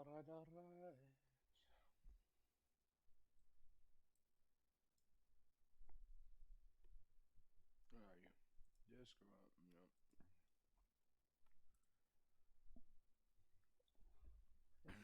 Alright, alright. Where are you? Just go up. Yep.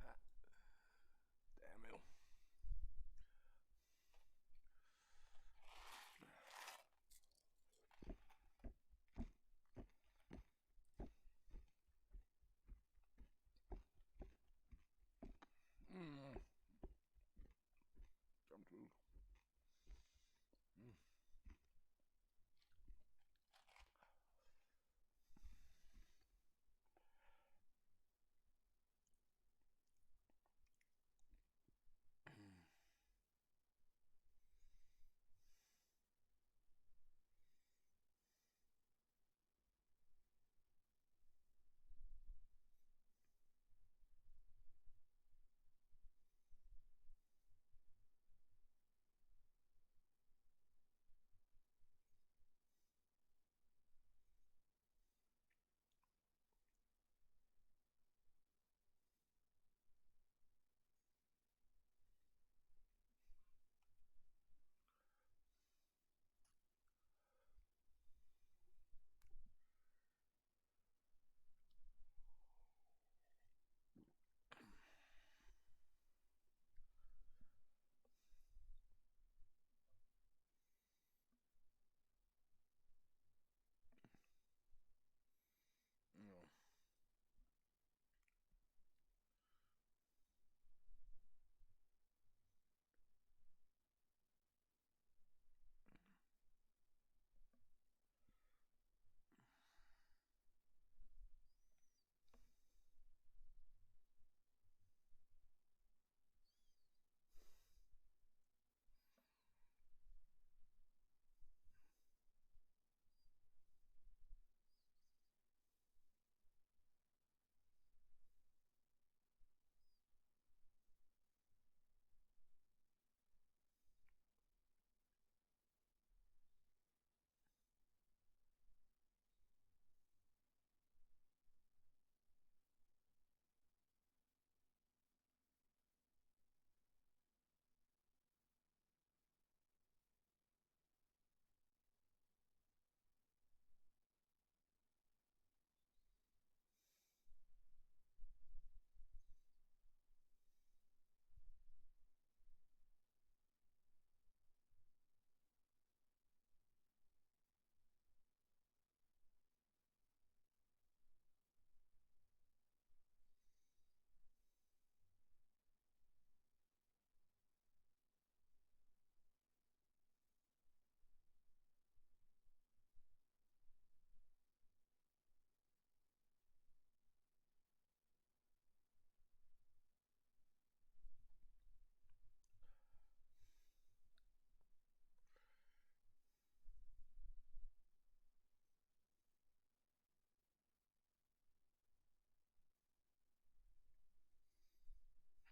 Ah, damn it. Mm. Come through. Mm. No.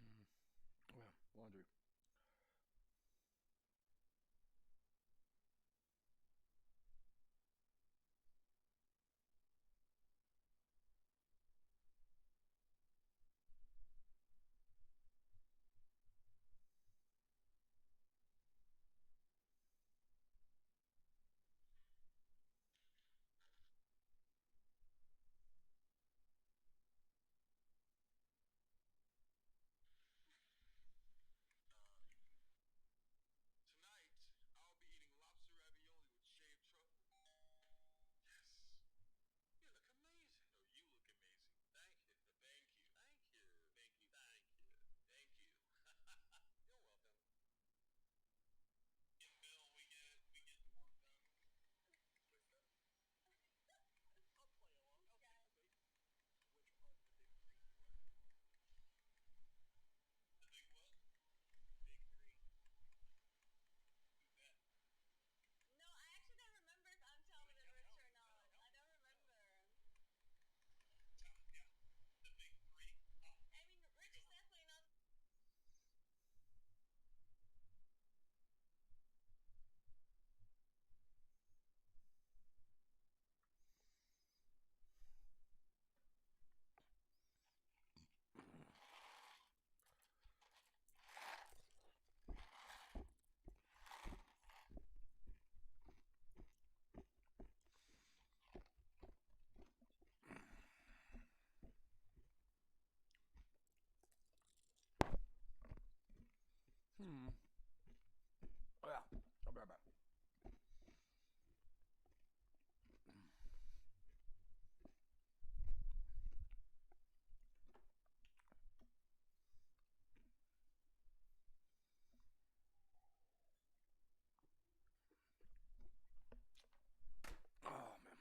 Mm. Well, laundry. Mm. Oh yeah, I'll be right back. Oh man.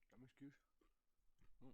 Ça m'excuse. Mm.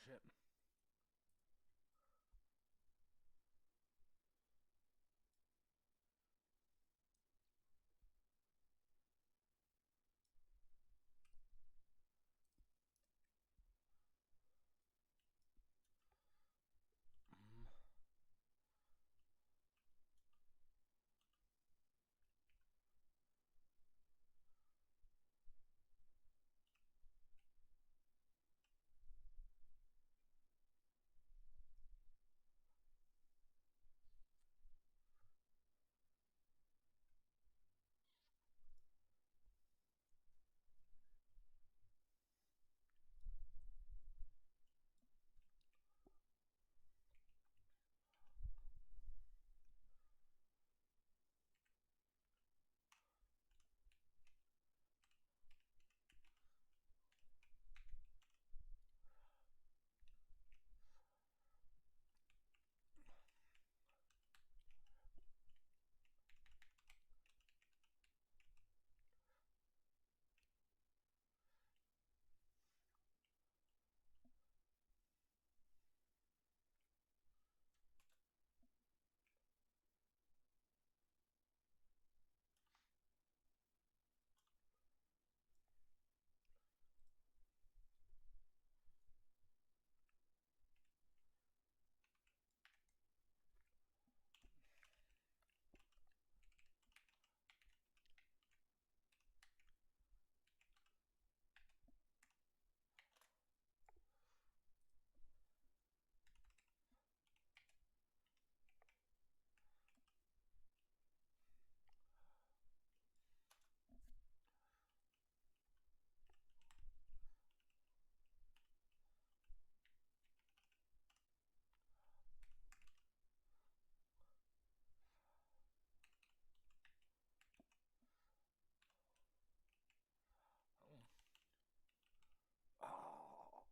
shit. Oh.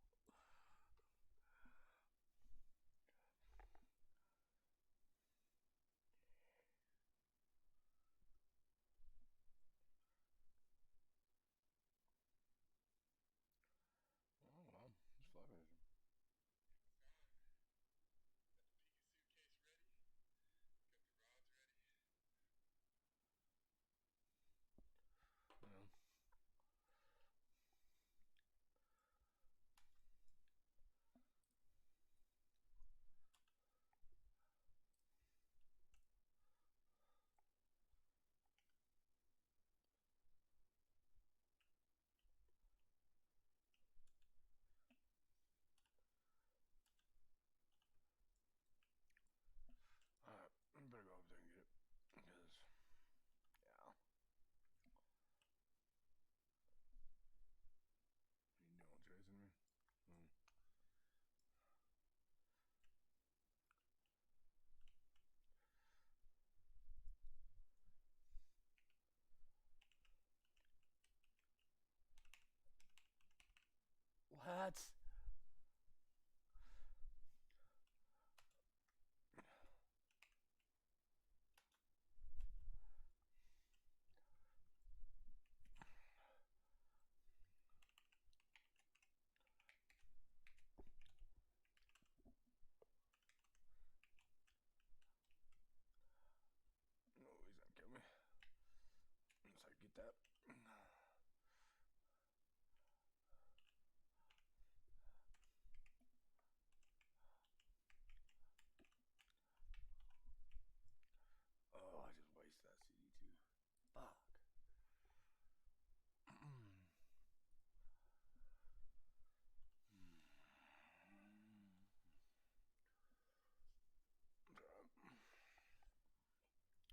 Oh well, just fuck with him. Yeah. Alright, I better go up there and get it. Because, yeah. You doing chasing me? Mm. What? No, he's gonna kill me. Once I get that. Oh, I just wasted that CD2. Fuck.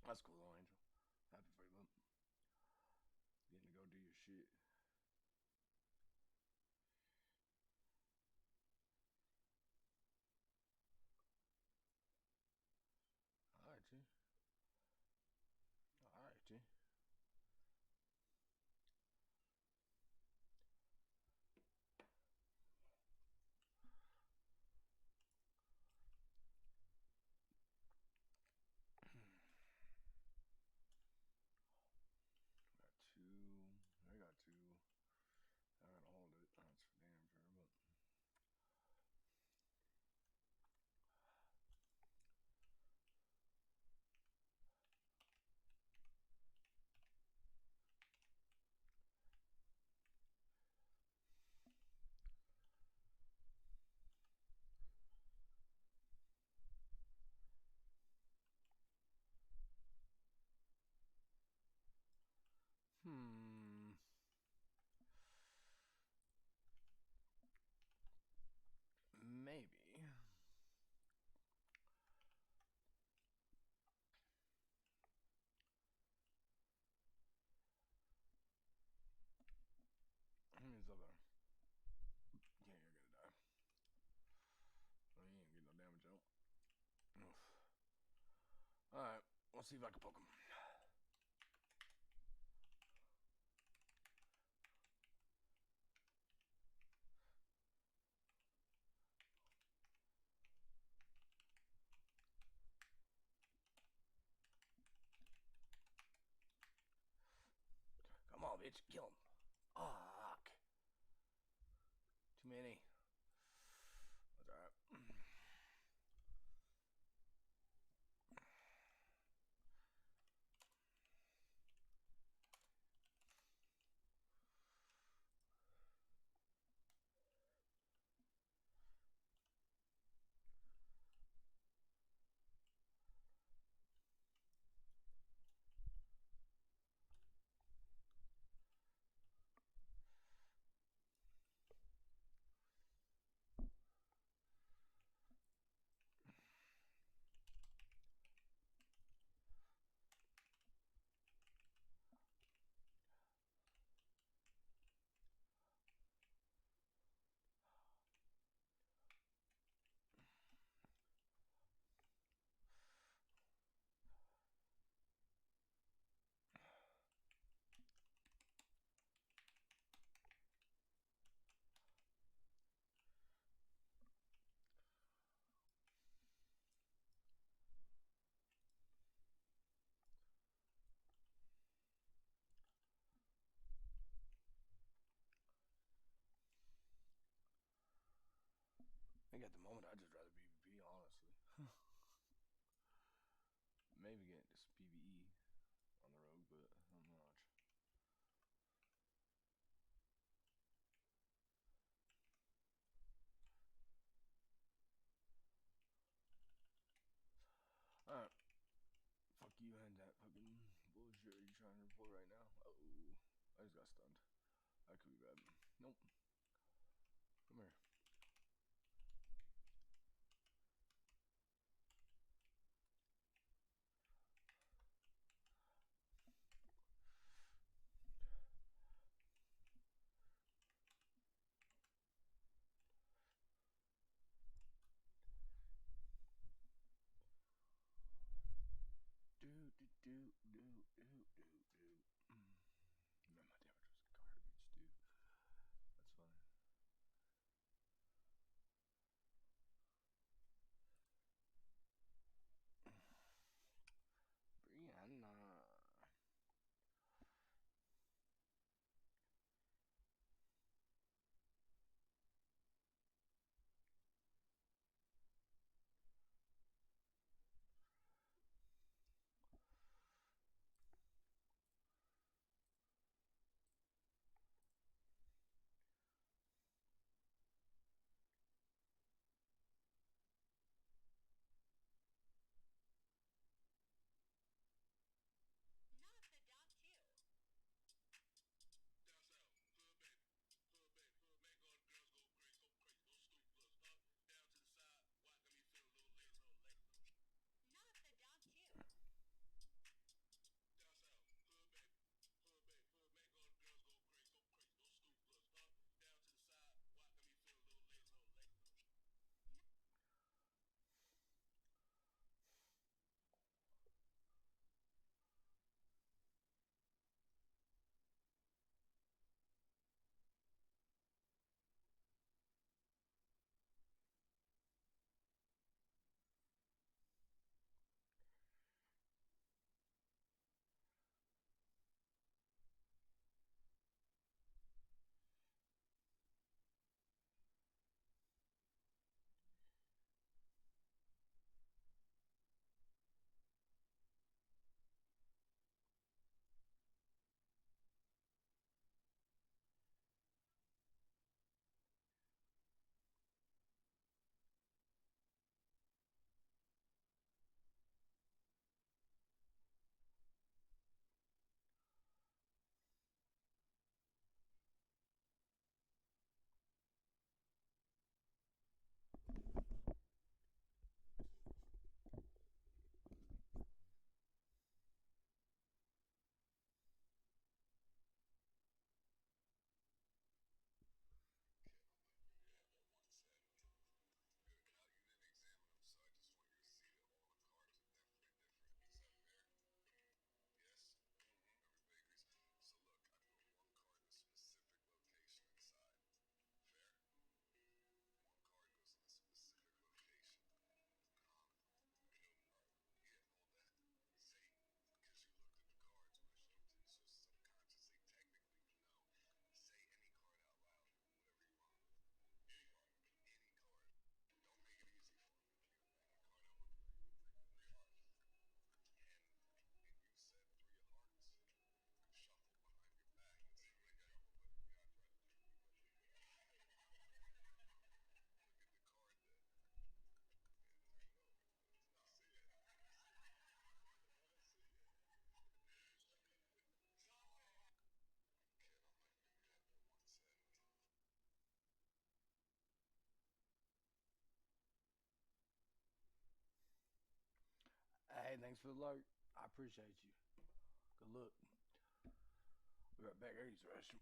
That's cool though, Angel. Happy for you, bud. Getting to go do your shit. Alright, G. Alright, G. Got two. I got two. Let's see if I can poke him. Come on, bitch. Kill him. Fuck. Too many. That's alright. I think at the moment I'd just rather PvP, honestly. Maybe get just PvE on the road, but not much. Alright. Fuck you and that fucking bullshit you're trying to report right now. Oh, I just got stunned. That could be bad. Nope. Come here. Man, my damage was garbage, dude. That's funny. Brianna. Thanks for the alert. I appreciate you. Good luck. We got back here, restroom.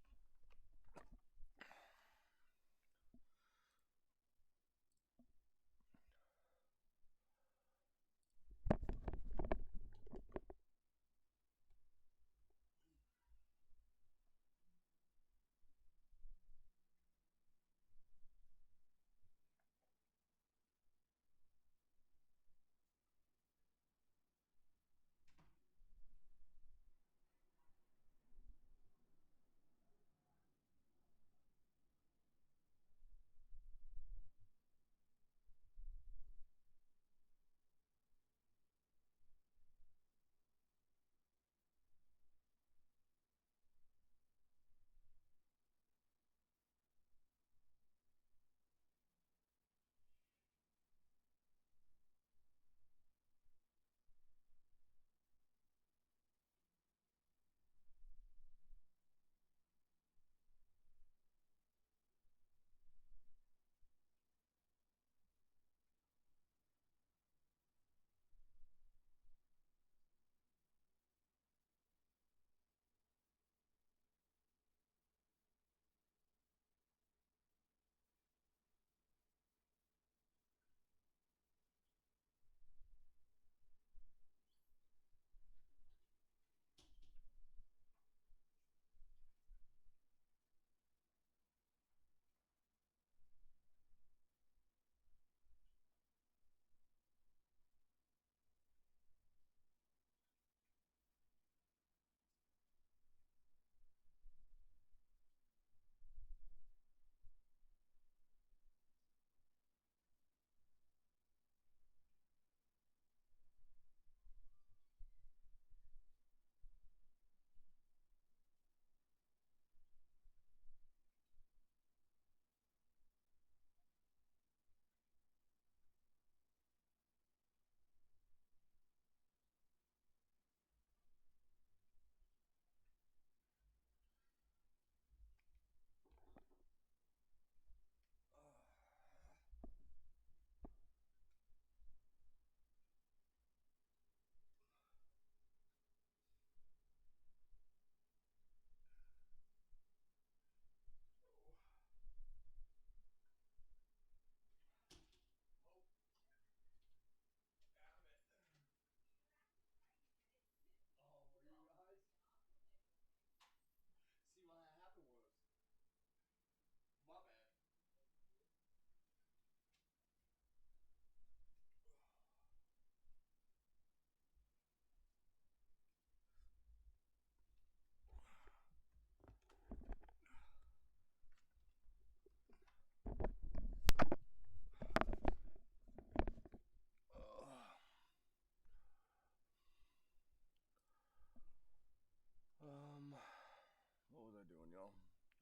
See what happened was my bad. What was I doing, y'all?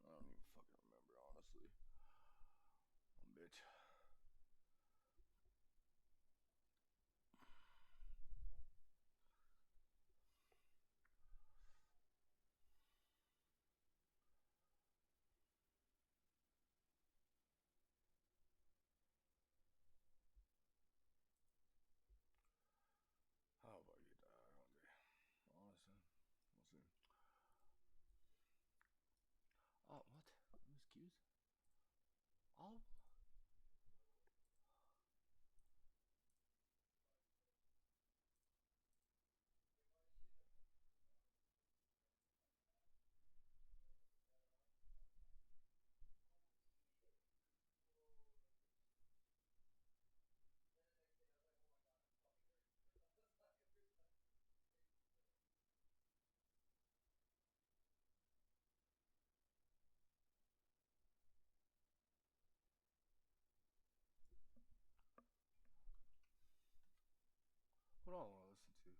I don't even fucking remember, honestly. Bitch. How about you die one day? Honestly, we'll see. Oh, what? Excuse? Oh. What do I want to listen to?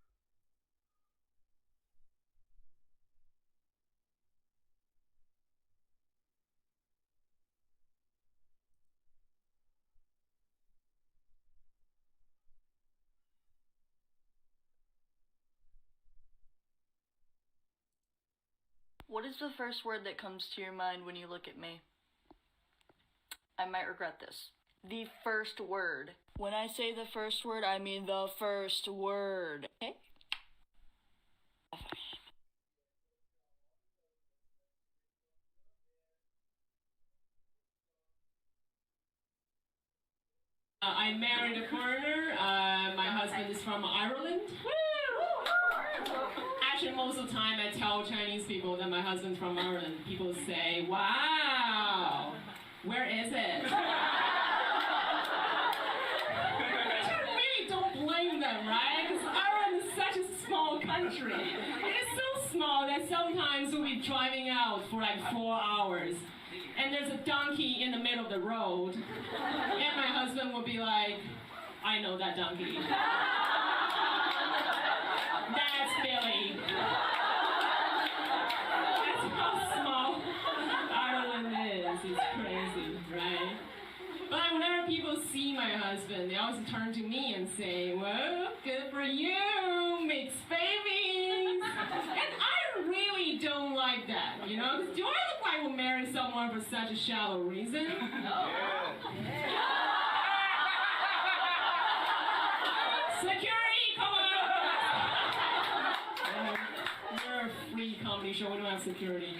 What is the first word that comes to your mind when you look at me? I might regret this. The first word. When I say the first word, I mean the first word. Okay? I married a foreigner. My husband is from Ireland. Actually, most of the time I tell Chinese people that my husband's from Ireland. People say, wow, where is it? Which I really don't blame them, right? Because Ireland is such a small country. It is so small that sometimes we'll be driving out for like 4 hours. And there's a donkey in the middle of the road. And my husband will be like, I know that donkey. That's Billy. That's how small Ireland is. It's crazy, right? But whenever people see my husband, they always turn to me and say, well, good for you, mixed babies. And I really don't like that, you know? Do I look like I would marry someone for such a shallow reason? No. Security, come on! We're a free comedy show, we don't have security.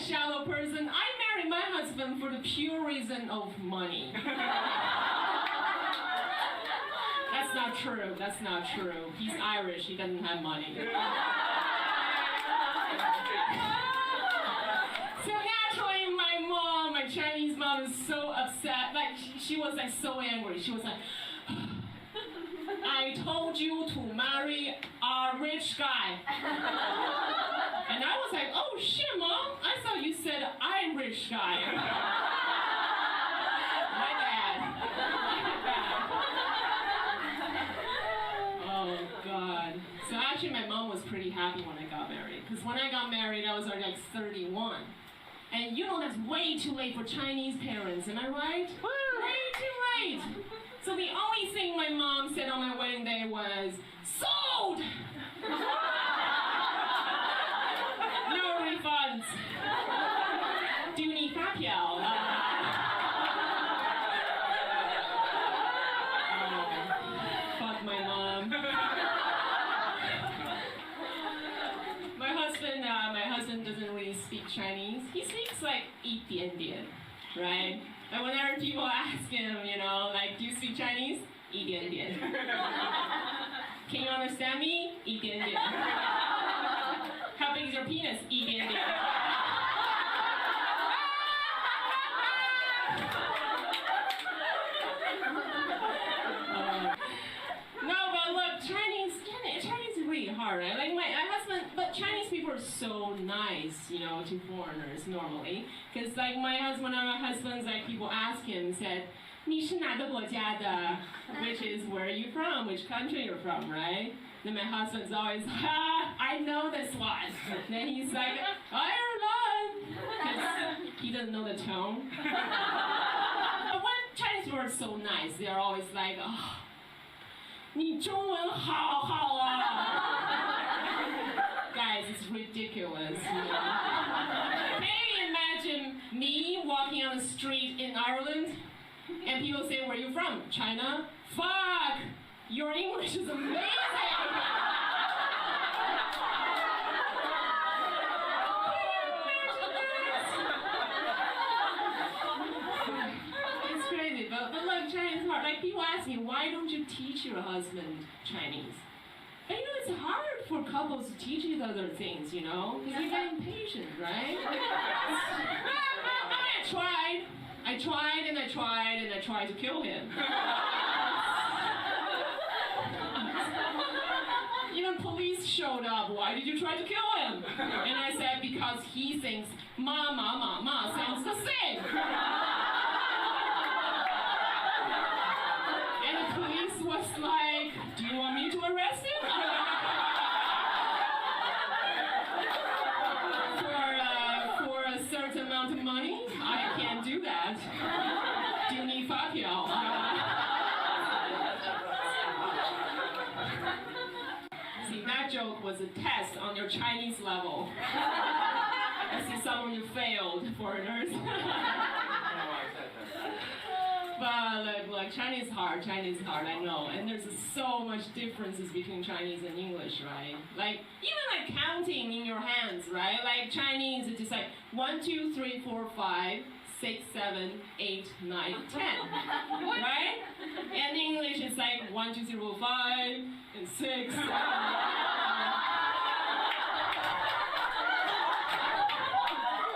Shallow person. I married my husband for the pure reason of money. That's not true. That's not true. He's Irish. He doesn't have money. So naturally, my mom, my Chinese mom, is so upset. Like she was like so angry. She was like, I told you to marry a rich guy. And I was like, oh shit, Mom, I thought you said Irish guy. My bad. Oh, God. So actually, my mom was pretty happy when I got married. Because when I got married, I was already like 31. And you know, that's way too late for Chinese parents, am I right? Way too late. So the only thing my mom said on my wedding day was, sold! No refunds. 丢你发票. Fuck my mom. My husband doesn't really speak Chinese. He speaks like 一点点, right? And whenever people ask him, you know, like, do you speak Chinese? 一点点. Can you understand me? 一点点. How big is your penis? 一点点. No, but look, Chinese is really hard, right? Like my husband, but Chinese people are so nice, you know, to foreigners normally. Because like my husband's like people ask him, said, 你是哪个国家的? Which is where are you from? Which country you're from, right? Then my husband's always, I know this one. Then he's like, Ireland! Because he doesn't know the tone. But when Chinese people are so nice, they're always like, oh, 你中文好好啊. Guys, it's ridiculous. You know? Can you imagine me walking on the street in Ireland and people say, where are you from? China? Fuck! Your English is amazing! It's crazy, but look, Chinese is hard. Like people ask me, why don't you teach your husband Chinese? And you know, it's hard for couples to teach each other things, you know? Because we get impatient, right? I tried and I tried to kill him. Even police showed up. Why did you try to kill him? And I said, because he thinks ma sounds the same. And the police was like, do you want me to arrest him? For a certain amount of money? I can't do that. 丢你发票. See, that joke was a test on your Chinese level. I see some of you failed, foreigners. But like Chinese hard, I know. And there's so much differences between Chinese and English, right? Like, even like counting in your hands, right? Like Chinese, it's just like 1, 2, 3, 4, 5, 6, 7, 8, 9, 10, right? And English is like 1, 2, 3, 4, 5, and 6, 7, 8.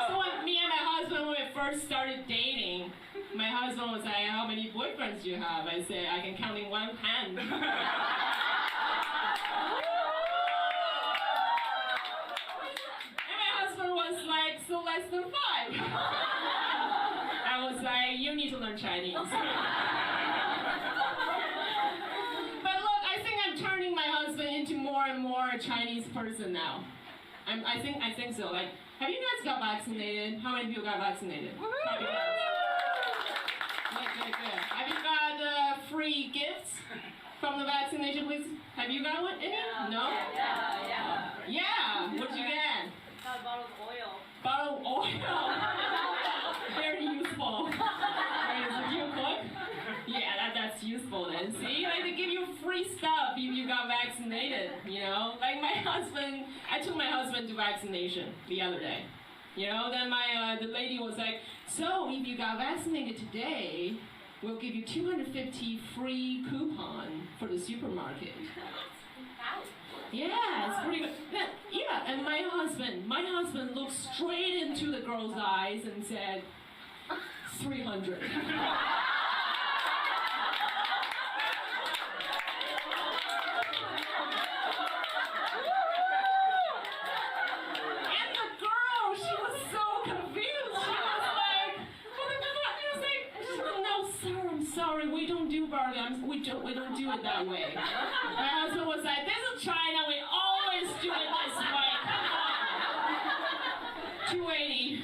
So when me and my husband, when we first started dating, my husband was like, how many boyfriends do you have? I said, I can count in one hand. And my husband was like, so less than 5. I was like, you need to learn Chinese. But look, I think I'm turning my husband into more and more a Chinese person now. I think so. Like, have you guys got vaccinated? How many people got vaccinated? Good. Have you got free gifts from the vaccination, please? Have you got one? Any? No? Yeah. What'd you get? Got a bottle of oil. Bottle of oil. Very useful. Did you cook? Yeah, that's useful then. See, like they give you free stuff if you got vaccinated, you know? Like I took my husband to vaccination the other day. You know, then the lady was like, so if you got vaccinated today, we'll give you 250 free coupon for the supermarket. Yeah, it's pretty good. Yeah, and my husband looked straight into the girl's eyes and said, 300. Sorry, we don't do bargains. We don't do it that way. My husband was like, this is China. We always do it this way. Come on. 280.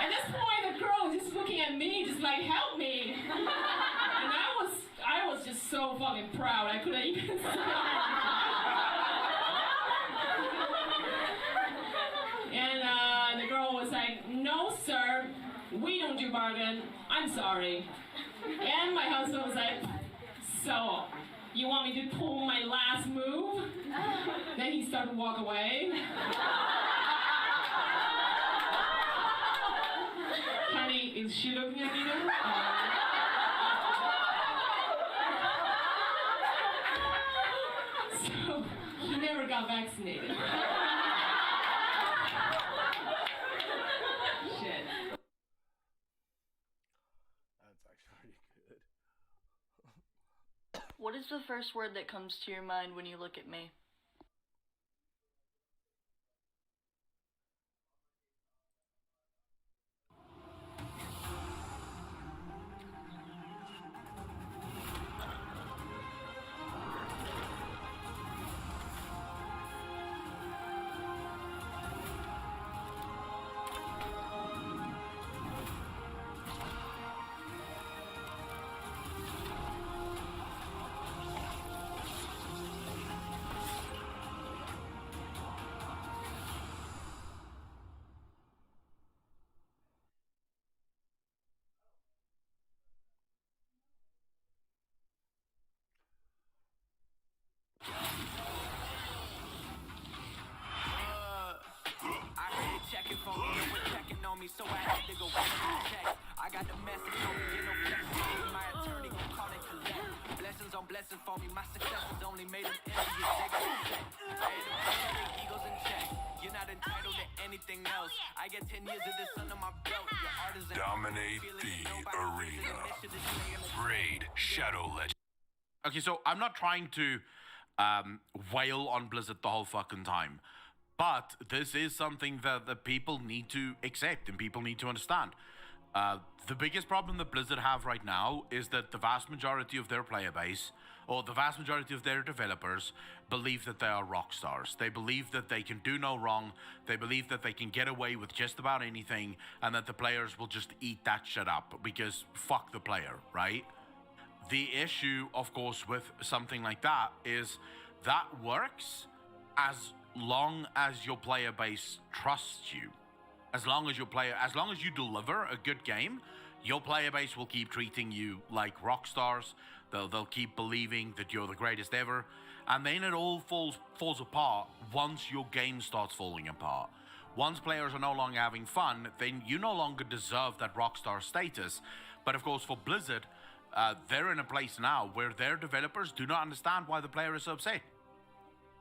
At this point, the girl was just looking at me, just like, help me. And I was just so fucking proud. I couldn't even And the girl was like, no, sir. We don't do bargain. I'm sorry. And my husband was like, so, you want me to pull my last move? Then he started to walk away. Honey, is she looking at me now? So, he never got vaccinated. What is the first word that comes to your mind when you look at me? So I had to go back and check. I got the message, don't get no flex. My attorney gon' call and collect. Blessings on blessings for me. My success has only made them envious. They got respect. Hey, the egos in check. You're not entitled to anything else. I get 10 years of this under my belt. Your art is dominate the arena. Raid Shadow Legend. Okay, so I'm not trying to wail on Blizzard the whole fucking time. But this is something that the people need to accept and people need to understand. The biggest problem that Blizzard have right now is that the vast majority of their player base, or the vast majority of their developers, believe that they are rock stars. They believe that they can do no wrong. They believe that they can get away with just about anything and that the players will just eat that shit up because fuck the player, right? The issue, of course, with something like that is that works as long as your player base trusts you. As long as you deliver a good game, your player base will keep treating you like rock stars. They'll keep believing that you're the greatest ever. And then it all falls apart once your game starts falling apart. Once players are no longer having fun, then you no longer deserve that rockstar status. But of course, for Blizzard, they're in a place now where their developers do not understand why the player is so upset.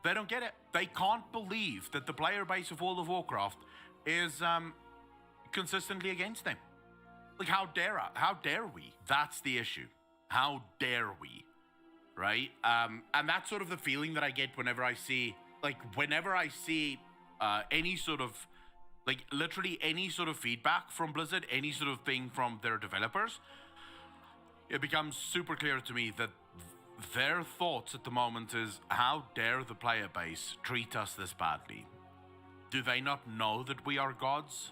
They don't get it. They can't believe that the player base of World of Warcraft is consistently against them. Like, how dare we? That's the issue. How dare we? Right? And that's sort of the feeling that I get whenever I see any sort of, like, literally any sort of feedback from Blizzard, any sort of thing from their developers. It becomes super clear to me that their thoughts at the moment is, how dare the player base treat us this badly? Do they not know that we are gods?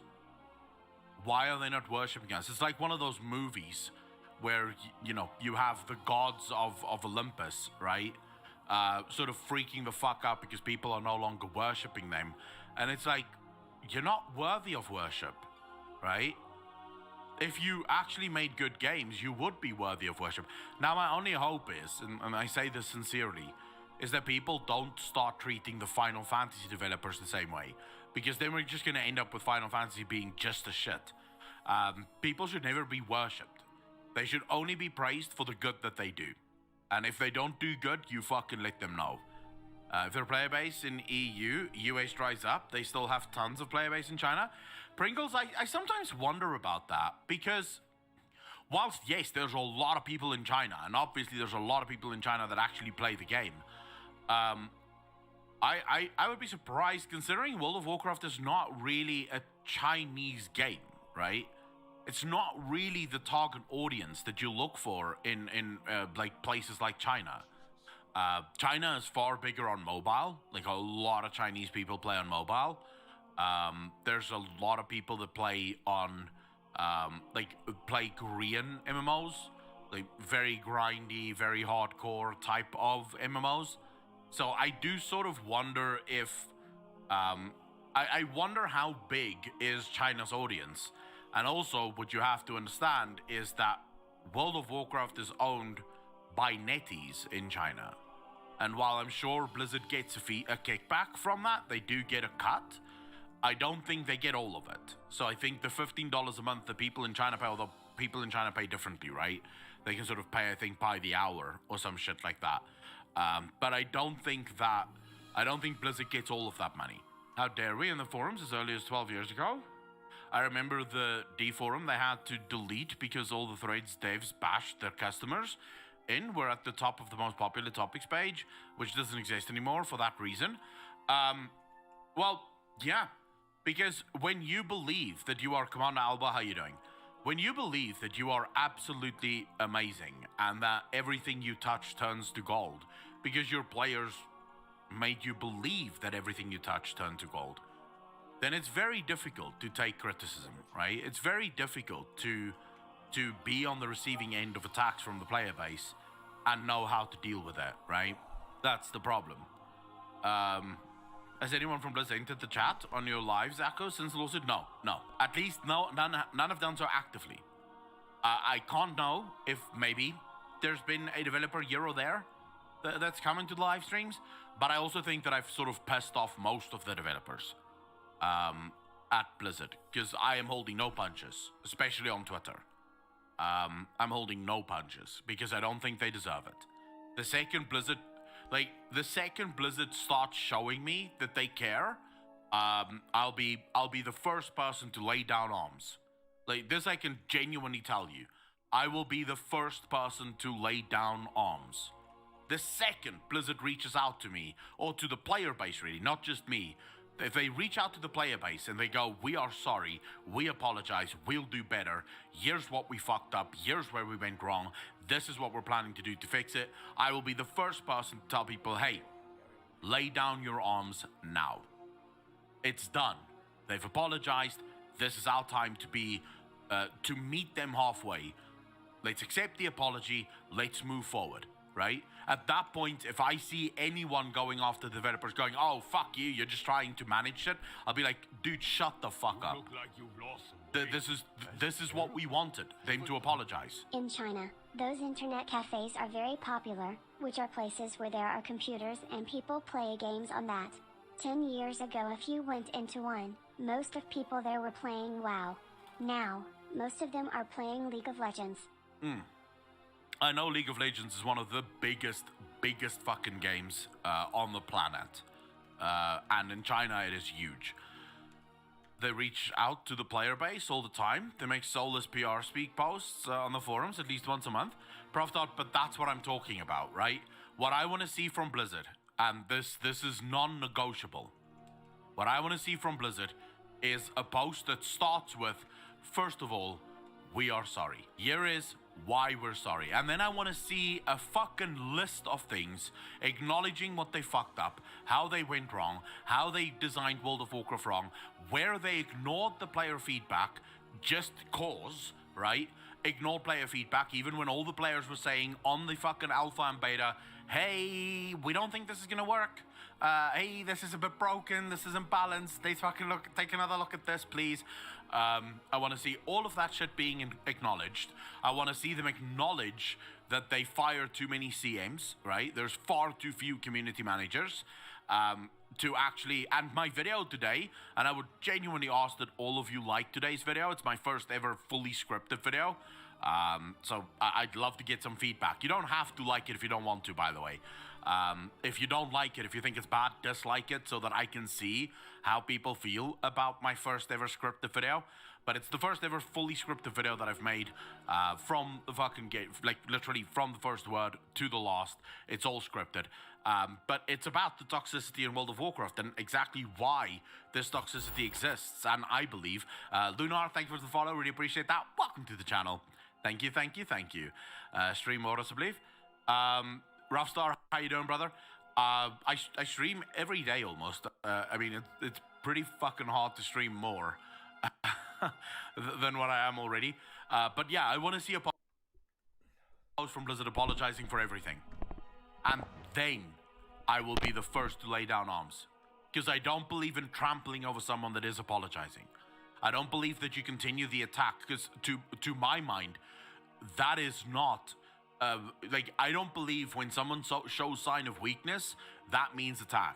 Why are they not worshipping us? It's like one of those movies where, you have the gods of Olympus, right? Sort of freaking the fuck out because people are no longer worshipping them. And it's like, you're not worthy of worship, right? If you actually made good games, you would be worthy of worship. Now, my only hope is, and I say this sincerely, is that people don't start treating the Final Fantasy developers the same way. Because then we're just going to end up with Final Fantasy being just a shit. People should never be worshipped. They should only be praised for the good that they do. And if they don't do good, you fucking let them know. If their player base in EU, US dries up, they still have tons of player base in China. Pringles, I sometimes wonder about that, because whilst, yes, there's a lot of people in China, and obviously there's a lot of people in China that actually play the game, I would be surprised, considering World of Warcraft is not really a Chinese game, right? It's not really the target audience that you look for in like places like China. China is far bigger on mobile. Like, a lot of Chinese people play on mobile. There's a lot of people that play on play Korean MMOs, like very grindy, very hardcore type of MMOs. So I do sort of wonder if I wonder how big is China's audience. And also, what you have to understand is that World of Warcraft is owned by netties in China. And while I'm sure Blizzard gets a kickback from that, they do get a cut, I don't think they get all of it. So I think the $15 a month that people in China pay, although people in China pay differently, right? They can sort of pay, I think, by the hour or some shit like that. But I don't think Blizzard gets all of that money. How dare we? In the forums as early as 12 years ago? I remember the D forum they had to delete because all the threads devs bashed their customers in were at the top of the most popular topics page, which doesn't exist anymore for that reason. Well, yeah, because when you believe that you are Commander Alba, how you doing? When you believe that you are absolutely amazing and that everything you touch turns to gold because your players made you believe that everything you touch turned to gold, then it's very difficult to take criticism, right? It's very difficult to be on the receiving end of attacks from the player base and know how to deal with it, right? That's the problem. Has anyone from Blizzard entered the chat on your lives, Echo, since the lawsuit? No. At least none have done so actively. I can't know if maybe there's been a developer here or there that's coming to the live streams, but I also think that I've sort of pissed off most of the developers at Blizzard, because I am holding no punches, especially on Twitter. I'm holding no punches because I don't think they deserve it. The second Blizzard starts showing me that they care, I'll be the first person to lay down arms. Like this, I can genuinely tell you, I will be the first person to lay down arms. The second Blizzard reaches out to me, or to the player base really, not just me, if they reach out to the player base and they go, we are sorry, we apologize, we'll do better, here's what we fucked up, here's where we went wrong, this is what we're planning to do to fix it, I will be the first person to tell people, hey, lay down your arms now. It's done. They've apologized. This is our time to meet them halfway. Let's accept the apology. Let's move forward. right? At that point, if I see anyone going after the developers going, oh, fuck you, you're just trying to manage shit, I'll be like, dude, shut the fuck up. Look like you've lost some This is what we wanted, them to apologize. In China, those internet cafes are very popular, which are places where there are computers and people play games on that. 10 years ago, if you went into one, most of people there were playing WoW. Now, most of them are playing League of Legends. I know League of Legends is one of the biggest fucking games on the planet. And in China, it is huge. They reach out to the player base all the time. They make soulless PR speak posts on the forums at least once a month. Prof. But that's what I'm talking about, right? What I want to see from Blizzard, and this is non-negotiable. What I want to see from Blizzard is a post that starts with, first of all, we are sorry. Here is why we're sorry. And then I want to see a fucking list of things acknowledging what they fucked up, how they went wrong, how they designed World of Warcraft wrong, where they ignored the player feedback just cause, right? Ignored player feedback even when all the players were saying on the fucking alpha and beta, hey, we don't think this is gonna work. Hey, this is a bit broken, this isn't balanced, take another look at this, please. I want to see all of that shit being acknowledged. I want to see them acknowledge that they fire too many CMs, right? There's far too few community managers to actually, and my video today, and I would genuinely ask that all of you like today's video. It's my first ever fully scripted video. So I'd love to get some feedback. You don't have to like it if you don't want to, by the way. If you don't like it, if you think it's bad, dislike it so that I can see how people feel about my first ever scripted video. But it's the first ever fully scripted video that I've made from the fucking game, like literally from the first word to the last. It's all scripted. But it's about the toxicity in World of Warcraft and exactly why this toxicity exists. And I believe, Lunar, thank you for the follow, really appreciate that. Welcome to the channel. Thank you. Stream orders, I believe. Roughstar, how you doing, brother? I stream every day almost. I mean, it's pretty fucking hard to stream more than what I am already. But yeah, I want to see a post from Blizzard apologizing for everything. And then I will be the first to lay down arms. Because I don't believe in trampling over someone that is apologizing. I don't believe that you continue the attack, because to my mind, that is not... like, I don't believe when someone shows sign of weakness, that means attack.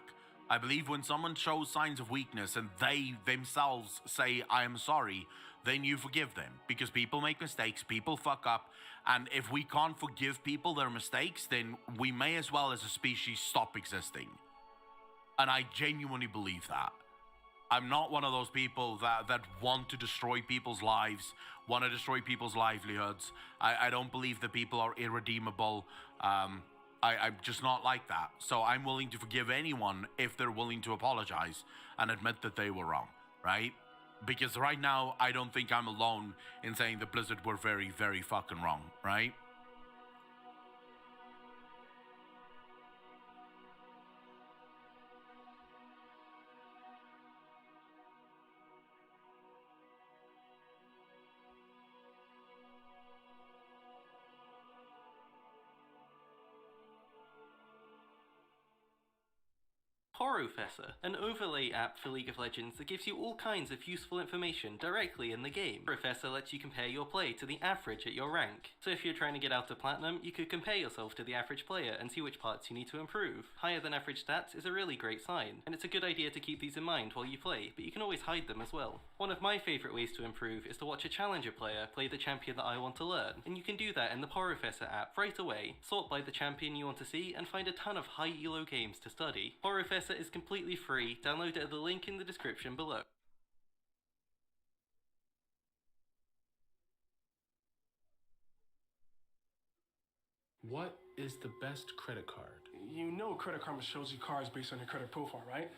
I believe when someone shows signs of weakness and they themselves say, I am sorry, then you forgive them. Because people make mistakes, people fuck up, and if we can't forgive people their mistakes, then we may as well as a species stop existing. And I genuinely believe that. I'm not one of those people that want to destroy people's lives, want to destroy people's livelihoods. I don't believe that people are irredeemable. I'm just not like that. So I'm willing to forgive anyone if they're willing to apologize and admit that they were wrong, right? Because right now, I don't think I'm alone in saying that Blizzard were very, very fucking wrong, right? Horrorfessor, an overlay app for League of Legends that gives you all kinds of useful information directly in the game. Horrorfessor lets you compare your play to the average at your rank. So if you're trying to get out to Platinum, you could compare yourself to the average player and see which parts you need to improve. Higher than average stats is a really great sign, and it's a good idea to keep these in mind while you play, but you can always hide them as well. One of my favourite ways to improve is to watch a challenger player play the champion that I want to learn, and you can do that in the Horrorfessor app right away. Sort by the champion you want to see and find a ton of high elo games to study. Horrorfessor is completely free. Download it at the link in the description below. What is the best credit card? You know Credit Karma shows you cards based on your credit profile, right?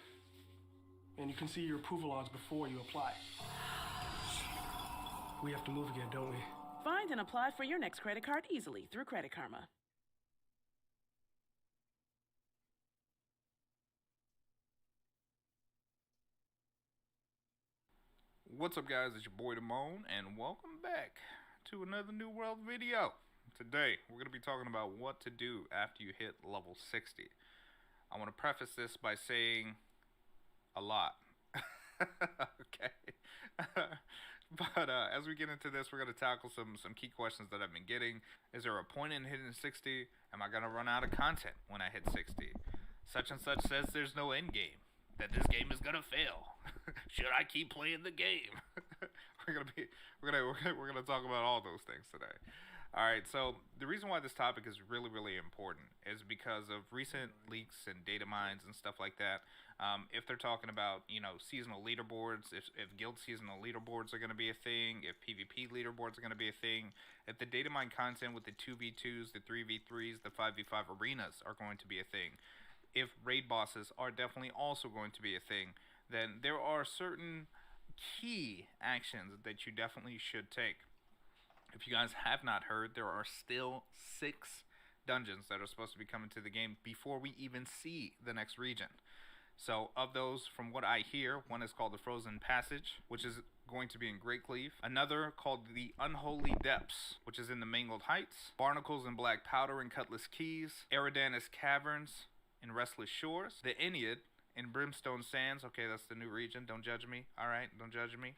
And you can see your approval odds before you apply. We have to move again, don't we? Find and apply for your next credit card easily through Credit Karma. What's up, guys? It's your boy Damone, and welcome back to another New World video. today we're going to be talking about what to do after you hit level 60. I want to preface this by saying a lot. Okay. But as we get into this, we're going to tackle some key questions that I've been getting. Is there a point in hitting 60? Am I going to run out of content when I hit 60? Such and such says there's no end game, that this game is going to fail. Should I keep playing the game? we're gonna talk about all those things today. All right, so the reason why this topic is really, really important is because of recent leaks and data mines and stuff like that. If they're talking about, seasonal leaderboards, if guild seasonal leaderboards are going to be a thing, if PvP leaderboards are going to be a thing, if the data mine content with the 2v2s, the 3v3s, the 5v5 arenas are going to be a thing, if raid bosses are definitely also going to be a thing, then there are certain key actions that you definitely should take. If you guys have not heard, there are still 6 dungeons that are supposed to be coming to the game before we even see the next region. So of those, from what I hear, one is called the Frozen Passage, which is going to be in Great Cleave. Another called the Unholy Depths, which is in the Mangled Heights. Barnacles and Black Powder in Cutlass Keys. Eridanus Caverns in Restless Shores. The Ennead in Brimstone Sands. Okay, that's the new region. Don't judge me. Alright, don't judge me.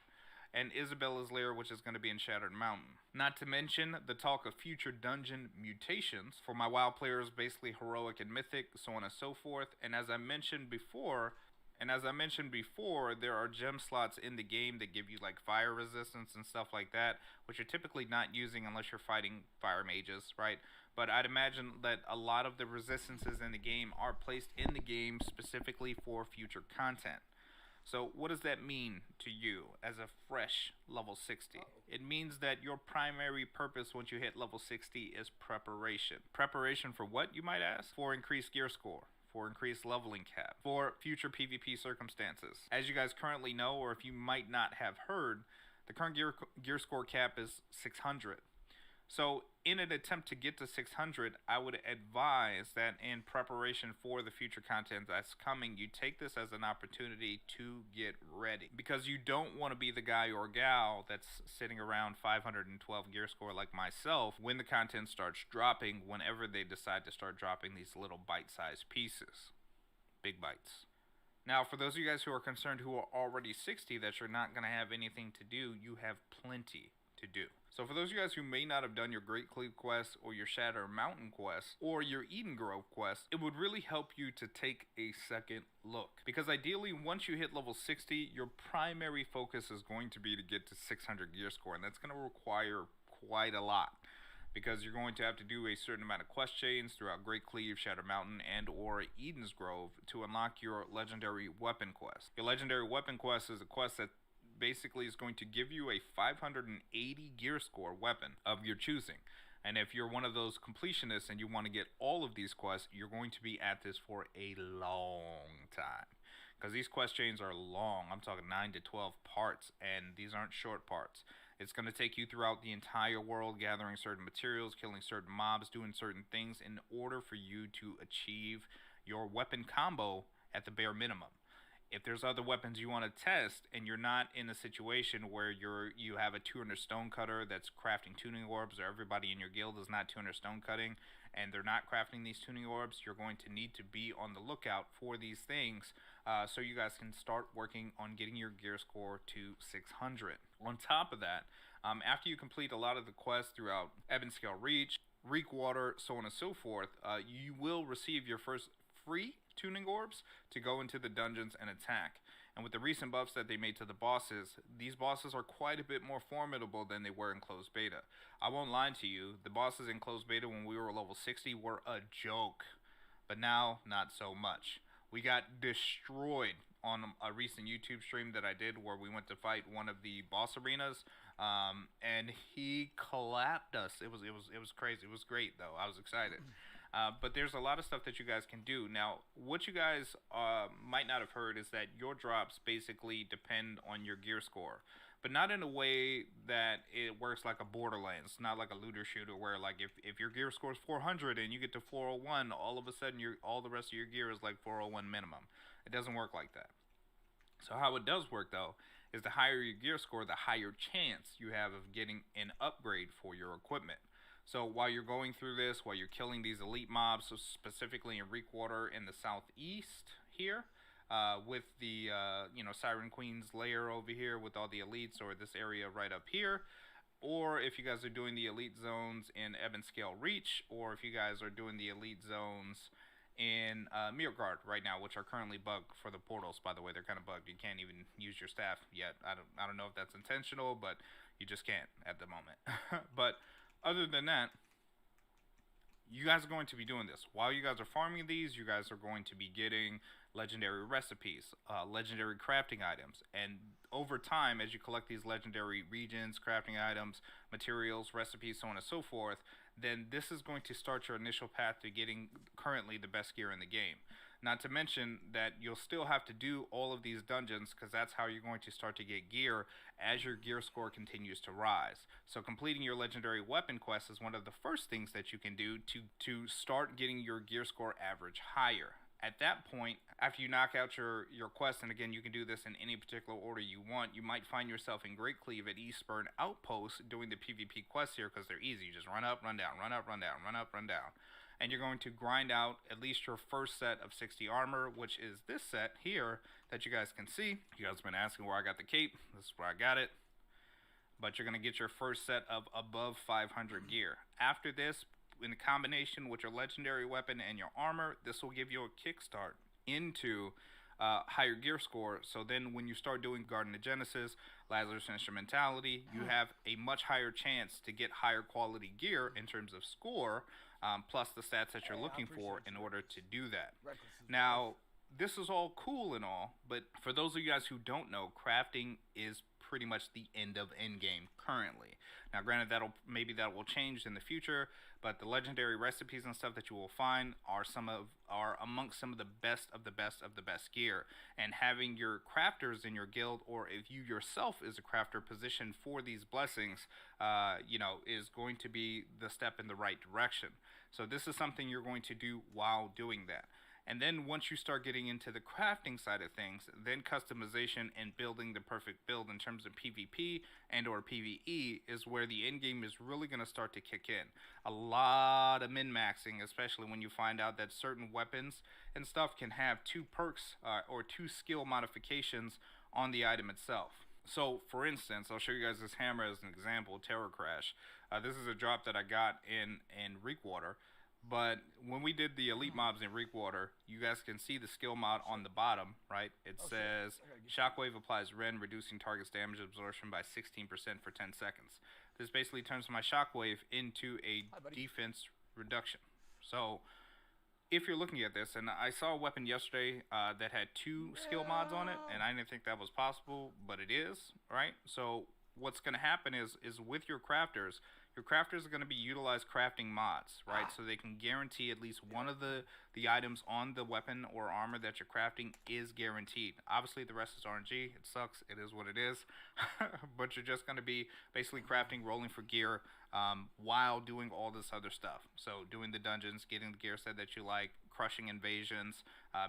And Isabella's Lair, which is going to be in Shattered Mountain. Not to mention the talk of future dungeon mutations for my WoW players, basically heroic and mythic, so on and so forth. And as I mentioned before, there are gem slots in the game that give you like fire resistance and stuff like that, which you're typically not using unless you're fighting fire mages, right? But I'd imagine that a lot of the resistances in the game are placed in the game specifically for future content. So what does that mean to you as a fresh level 60? It means that your primary purpose once you hit level 60 is preparation. Preparation for what, you might ask? For increased gear score, for increased leveling cap, for future PvP circumstances. As you guys currently know, or if you might not have heard, the current gear score cap is 600. So in an attempt to get to 600, I would advise that in preparation for the future content that's coming, you take this as an opportunity to get ready. Because you don't want to be the guy or gal that's sitting around 512 gear score like myself when the content starts dropping, whenever they decide to start dropping these little bite-sized pieces. Big bites. Now, for those of you guys who are concerned who are already 60 that you're not going to have anything to do, you have plenty to do. So for those of you guys who may not have done your Great Cleave quest or your Shadow Mountain quest or your Eden Grove quest, it would really help you to take a second look. Because ideally, once you hit level 60, your primary focus is going to be to get to 600 gear score, and that's going to require quite a lot. Because you're going to have to do a certain amount of quest chains throughout Great Cleave, Shadow Mountain, and or Eden's Grove to unlock your Legendary Weapon quest. Your Legendary Weapon quest is a quest that basically is going to give you a 580 gear score weapon of your choosing. And if you're one of those completionists and you want to get all of these quests, you're going to be at this for a long time. Because these quest chains are long. I'm talking 9 to 12 parts, and these aren't short parts. It's going to take you throughout the entire world, gathering certain materials, killing certain mobs, doing certain things in order for you to achieve your weapon combo at the bare minimum. If there's other weapons you want to test and you're not in a situation where you have a 200 stonecutter that's crafting tuning orbs, or everybody in your guild is not 200 stonecutting and they're not crafting these tuning orbs, you're going to need to be on the lookout for these things so you guys can start working on getting your gear score to 600. On top of that, after you complete a lot of the quests throughout Ebonscale Reach, Reekwater, so on and so forth, you will receive your first free tuning orbs to go into the dungeons and attack. And with the recent buffs that they made to the bosses, these bosses are quite a bit more formidable than they were in closed beta. I won't lie to you, the bosses in closed beta when we were level 60 were a joke, but now not so much. We got destroyed on a recent YouTube stream that I did where we went to fight one of the boss arenas, and he clapped us. It was crazy. It was great though. I was excited. But there's a lot of stuff that you guys can do. Now, what you guys might not have heard is that your drops basically depend on your gear score. But not in a way that it works like a Borderlands, not like a looter shooter where like if your gear score is 400 and you get to 401, all of a sudden all the rest of your gear is like 401 minimum. It doesn't work like that. So how it does work though is the higher your gear score, the higher chance you have of getting an upgrade for your equipment. So while you're going through this, while you're killing these elite mobs, so specifically in Reekwater in the southeast here, with the Siren Queen's lair over here with all the elites, or this area right up here, or if you guys are doing the elite zones in Ebonscale Reach, or if you guys are doing the elite zones in Mirgard right now, which are currently bugged for the portals. By the way, they're kind of bugged. You can't even use your staff yet. I don't know if that's intentional, but you just can't at the moment. But other than that, you guys are going to be doing this. While you guys are farming these, you guys are going to be getting legendary recipes, legendary crafting items. And over time, as you collect these legendary regions, crafting items, materials, recipes, so on and so forth, then this is going to start your initial path to getting currently the best gear in the game. Not to mention that you'll still have to do all of these dungeons, because that's how you're going to start to get gear as your gear score continues to rise. So completing your legendary weapon quest is one of the first things that you can do to start getting your gear score average higher. At that point, after you knock out your quest, and again, you can do this in any particular order you want, you might find yourself in Great Cleave at Eastburn Outpost doing the PvP quests here, because they're easy. You just run up, run down, run up, run down, run up, run down. And you're going to grind out at least your first set of 60 armor, which is this set here that you guys can see. You guys have been asking where I got the cape. This is where I got it. But you're going to get your first set of above 500 gear. After this, in combination with your legendary weapon and your armor, this will give you a kickstart into higher gear score. So then when you start doing Garden of Genesis, Lazarus Instrumentality, you have a much higher chance to get higher quality gear in terms of score, plus the stats that you're looking for in order to do that. Now, this is all cool and all, but for those of you guys who don't know, crafting is pretty much the end of endgame currently. Now, granted, maybe that will change in the future, but the legendary recipes and stuff that you will find are amongst some of the best of the best of the best gear. And having your crafters in your guild, or if you yourself is a crafter positioned for these blessings, is going to be the step in the right direction. So this is something you're going to do while doing that. And then once you start getting into the crafting side of things, then customization and building the perfect build in terms of PvP and or PvE is where the end game is really going to start to kick in. A lot of min-maxing, especially when you find out that certain weapons and stuff can have 2 perks or 2 skill modifications on the item itself. So, for instance, I'll show you guys this hammer as an example, Terror Crash. This is a drop that I got in Reekwater. But when we did the elite mobs in Reekwater, you guys can see the skill mod on the bottom, right? It says Shockwave applies Rend, reducing target's damage absorption by 16% for 10 seconds. This basically turns my Shockwave into a defense reduction. So if you're looking at this, and I saw a weapon yesterday that had 2 skill mods on it, and I didn't think that was possible, but it is, right? So what's going to happen is with your crafters are going to be utilized crafting mods, right? So they can guarantee at least one of the items on the weapon or armor that you're crafting is guaranteed. Obviously, the rest is RNG. It sucks. It is what it is. But you're just going to be basically crafting, rolling for gear while doing all this other stuff. So doing the dungeons, getting the gear set that you like, crushing invasions,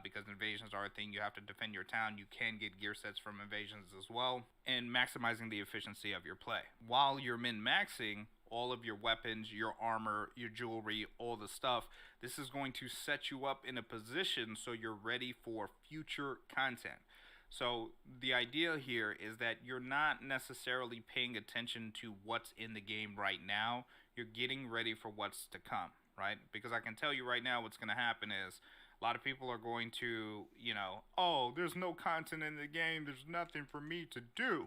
because invasions are a thing. You have to defend your town. You can get gear sets from invasions as well, and maximizing the efficiency of your play. While you're min-maxing all of your weapons, your armor, your jewelry, all the stuff, this is going to set you up in a position so you're ready for future content. So the idea here is that you're not necessarily paying attention to what's in the game right now. You're getting ready for what's to come, right? Because I can tell you right now what's going to happen is a lot of people are going to, oh, there's no content in the game, there's nothing for me to do.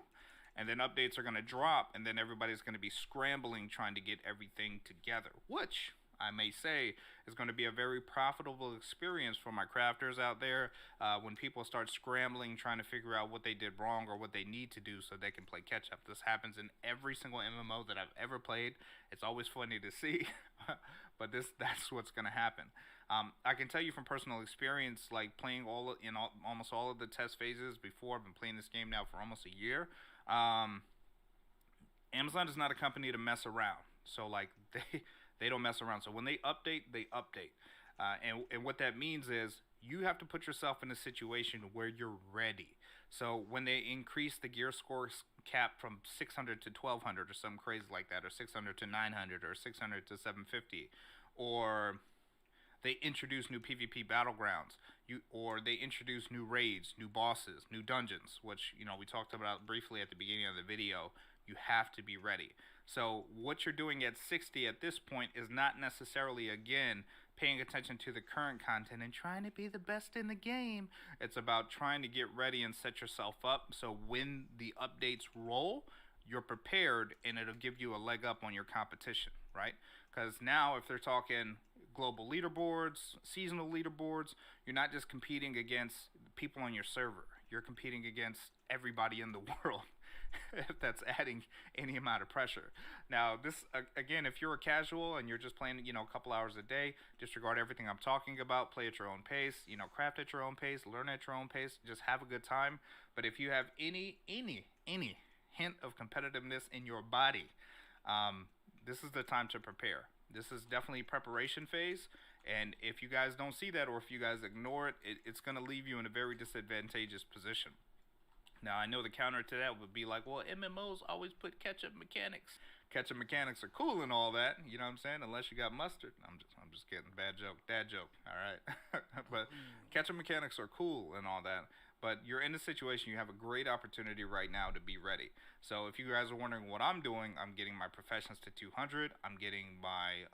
And then updates are going to drop, and then everybody's going to be scrambling trying to get everything together, which I may say is going to be a very profitable experience for my crafters out there when people start scrambling trying to figure out what they did wrong or what they need to do so they can play catch up. This happens in every single MMO that I've ever played. It's always funny to see, but that's what's going to happen. I can tell you from personal experience, like playing almost all of the test phases before. I've been playing this game now for almost a year. Amazon is not a company to mess around. So like they don't mess around. So when they update, they update. And what that means is you have to put yourself in a situation where you're ready. So when they increase the gear score cap from 600 to 1200 or something crazy like that, or 600 to 900, or 600 to 750, or they introduce new PvP battlegrounds, or they introduce new raids, new bosses, new dungeons, which, you know, we talked about briefly at the beginning of the video. You have to be ready. So what you're doing at 60 at this point is not necessarily, again, paying attention to the current content and trying to be the best in the game. It's about trying to get ready and set yourself up so when the updates roll, you're prepared, and it'll give you a leg up on your competition, right? Because now if they're talking global leaderboards, seasonal leaderboards, you're not just competing against people on your server. You're competing against everybody in the world. If that's adding any amount of pressure. Now, this, again, if you're a casual and you're just playing, you know, a couple hours a day, disregard everything I'm talking about, play at your own pace, you know, craft at your own pace, learn at your own pace, just have a good time. But if you have any hint of competitiveness in your body, this is the time to prepare. This is definitely preparation phase, and if you guys don't see that, or if you guys ignore it, it's going to leave you in a very disadvantageous position. Now, I know the counter to that would be like, well, MMOs always put catch-up mechanics. Catch-up mechanics are cool and all that, you know what I'm saying? Unless you got mustard. I'm just kidding. Bad joke. Dad joke. All right. But catch-up mechanics are cool and all that. But you're in a situation, you have a great opportunity right now to be ready. So if you guys are wondering what I'm doing, I'm getting my professions to 200. I'm getting my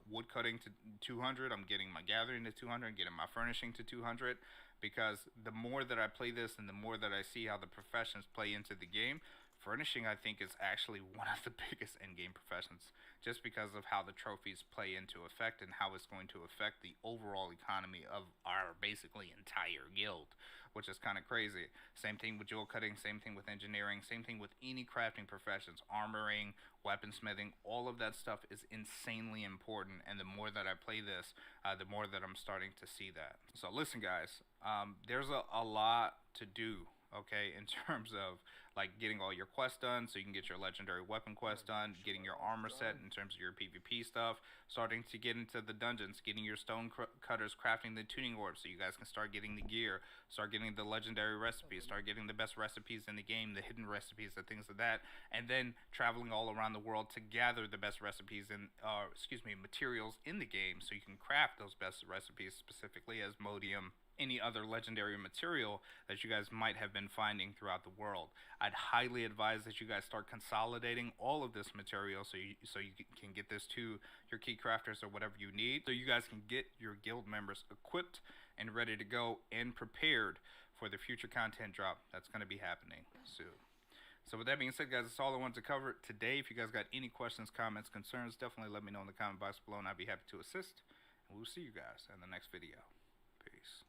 woodcutting to 200. I'm getting my gathering to 200. I'm getting my furnishing to 200. Because the more that I play this and the more that I see how the professions play into the game, furnishing, I think, is actually one of the biggest endgame professions, just because of how the trophies play into effect and how it's going to affect the overall economy of our basically entire guild, which is kind of crazy. Same thing with jewel cutting, same thing with engineering, same thing with any crafting professions, armoring, weaponsmithing. All of that stuff is insanely important, and the more that I play this, the more that I'm starting to see that. So listen, guys, there's a lot to do, okay, in terms of like getting all your quests done so you can get your legendary weapon quest done, getting your armor set in terms of your PvP stuff, starting to get into the dungeons, getting your stone cutters, crafting the tuning orbs so you guys can start getting the gear, start getting the legendary recipes, start getting the best recipes in the game, the hidden recipes, the things of that, and then traveling all around the world to gather the best recipes and materials in the game so you can craft those best recipes, specifically as modium, any other legendary material that you guys might have been finding throughout the world. I'd highly advise that you guys start consolidating all of this material so you can get this to your key crafters or whatever you need, so you guys can get your guild members equipped and ready to go and prepared for the future content drop that's going to be happening soon. So with that being said, guys, that's all I wanted to cover today. If you guys got any questions, comments, concerns, definitely let me know in the comment box below and I'd be happy to assist. And we'll see you guys in the next video. Peace.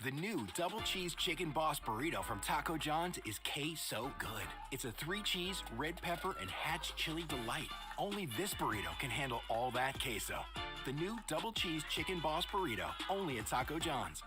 The new double cheese chicken boss burrito from Taco John's is K-So good. It's a 3-cheese, red pepper, and hatch chili delight. Only this burrito can handle all that queso. The new double cheese chicken boss burrito, only at Taco John's.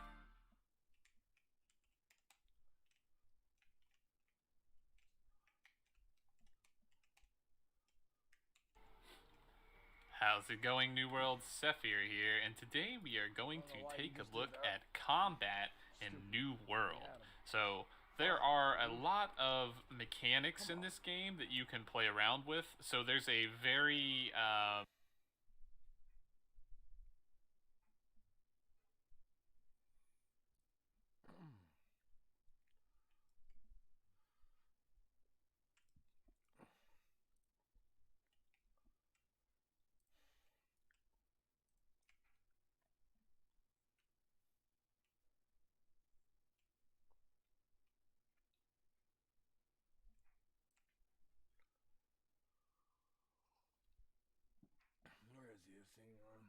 How's it going, New World? Sephir here, and today we are going to take a look at combat in New World. So, there are a lot of mechanics in this game that you can play around with. So there's a very Where is he thing on?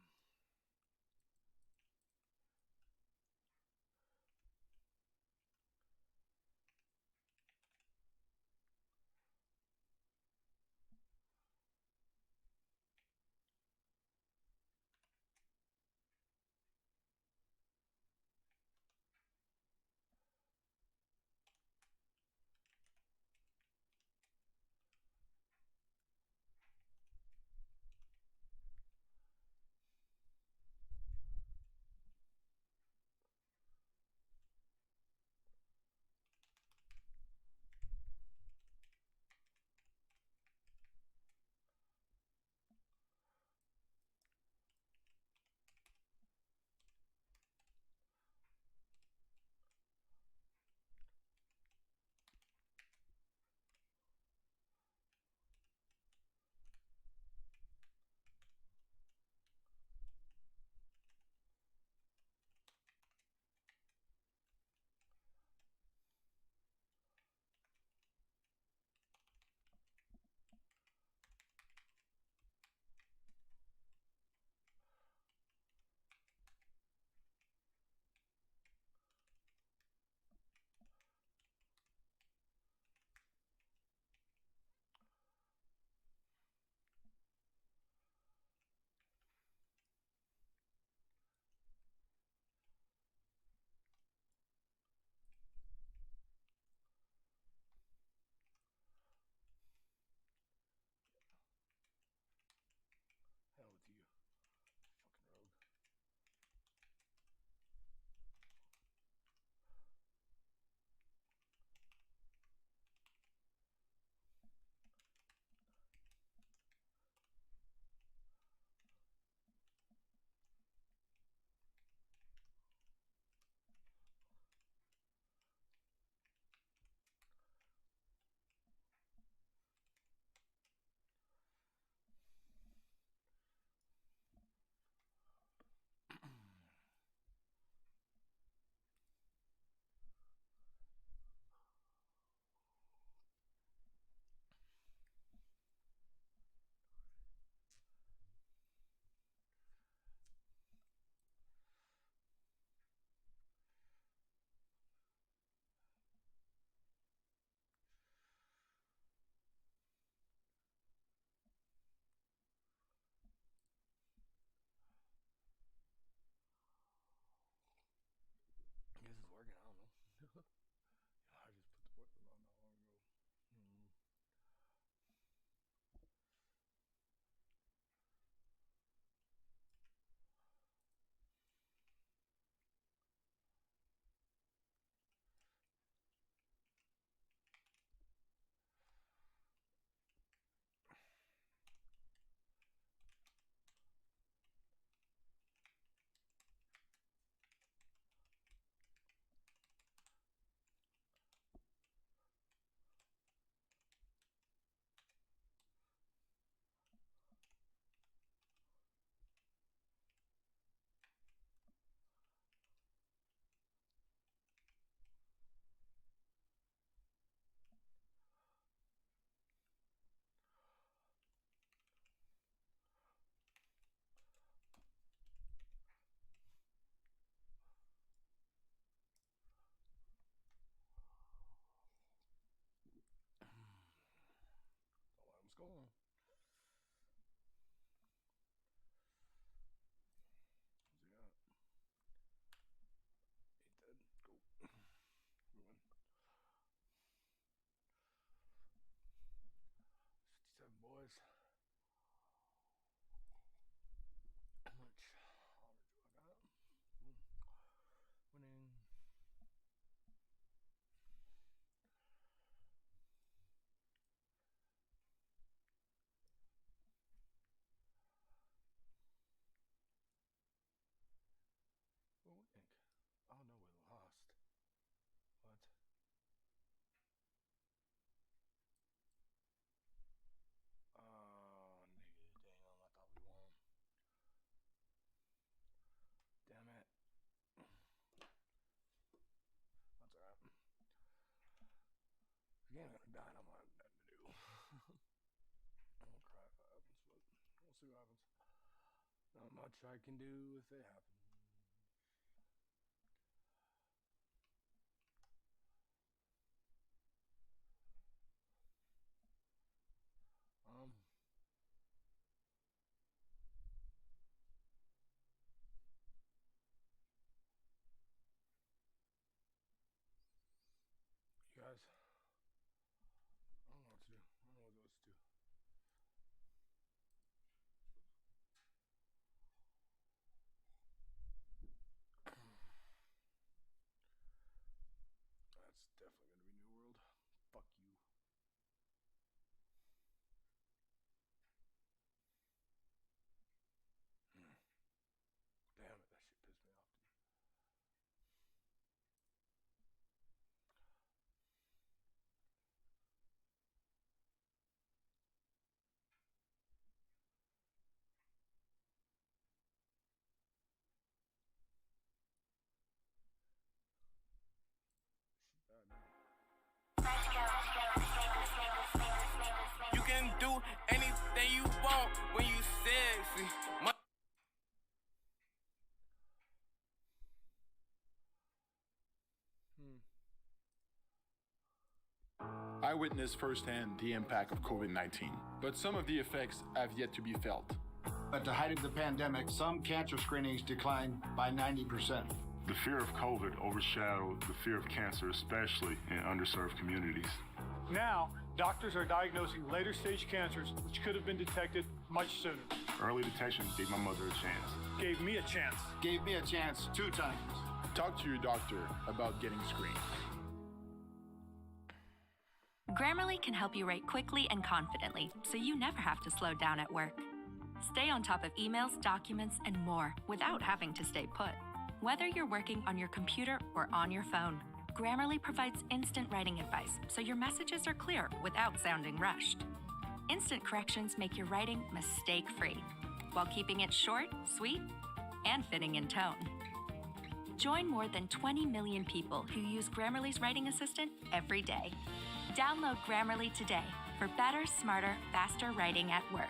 see what happens. Not much I can do if it happens. You guys, I don't know what to do. I don't know what else to do. That's definitely gonna be New World. Fuck you. Damn it, that shit pissed me off, dude. You can do anything you want when you sexy. I witnessed firsthand the impact of COVID-19, but some of the effects have yet to be felt. At the height of the pandemic, some cancer screenings declined by 90%. The fear of COVID overshadowed the fear of cancer, especially in underserved communities. Now, doctors are diagnosing later stage cancers, which could have been detected much sooner. Early detection gave my mother a chance. Gave me a chance. Gave me a chance 2 times. Talk to your doctor about getting screened. Grammarly can help you write quickly and confidently, so you never have to slow down at work. Stay on top of emails, documents, and more without having to stay put. Whether you're working on your computer or on your phone, Grammarly provides instant writing advice, so your messages are clear without sounding rushed. Instant corrections make your writing mistake-free, while keeping it short, sweet, and fitting in tone. Join more than 20 million people who use Grammarly's writing assistant every day. Download Grammarly today for better, smarter, faster writing at work.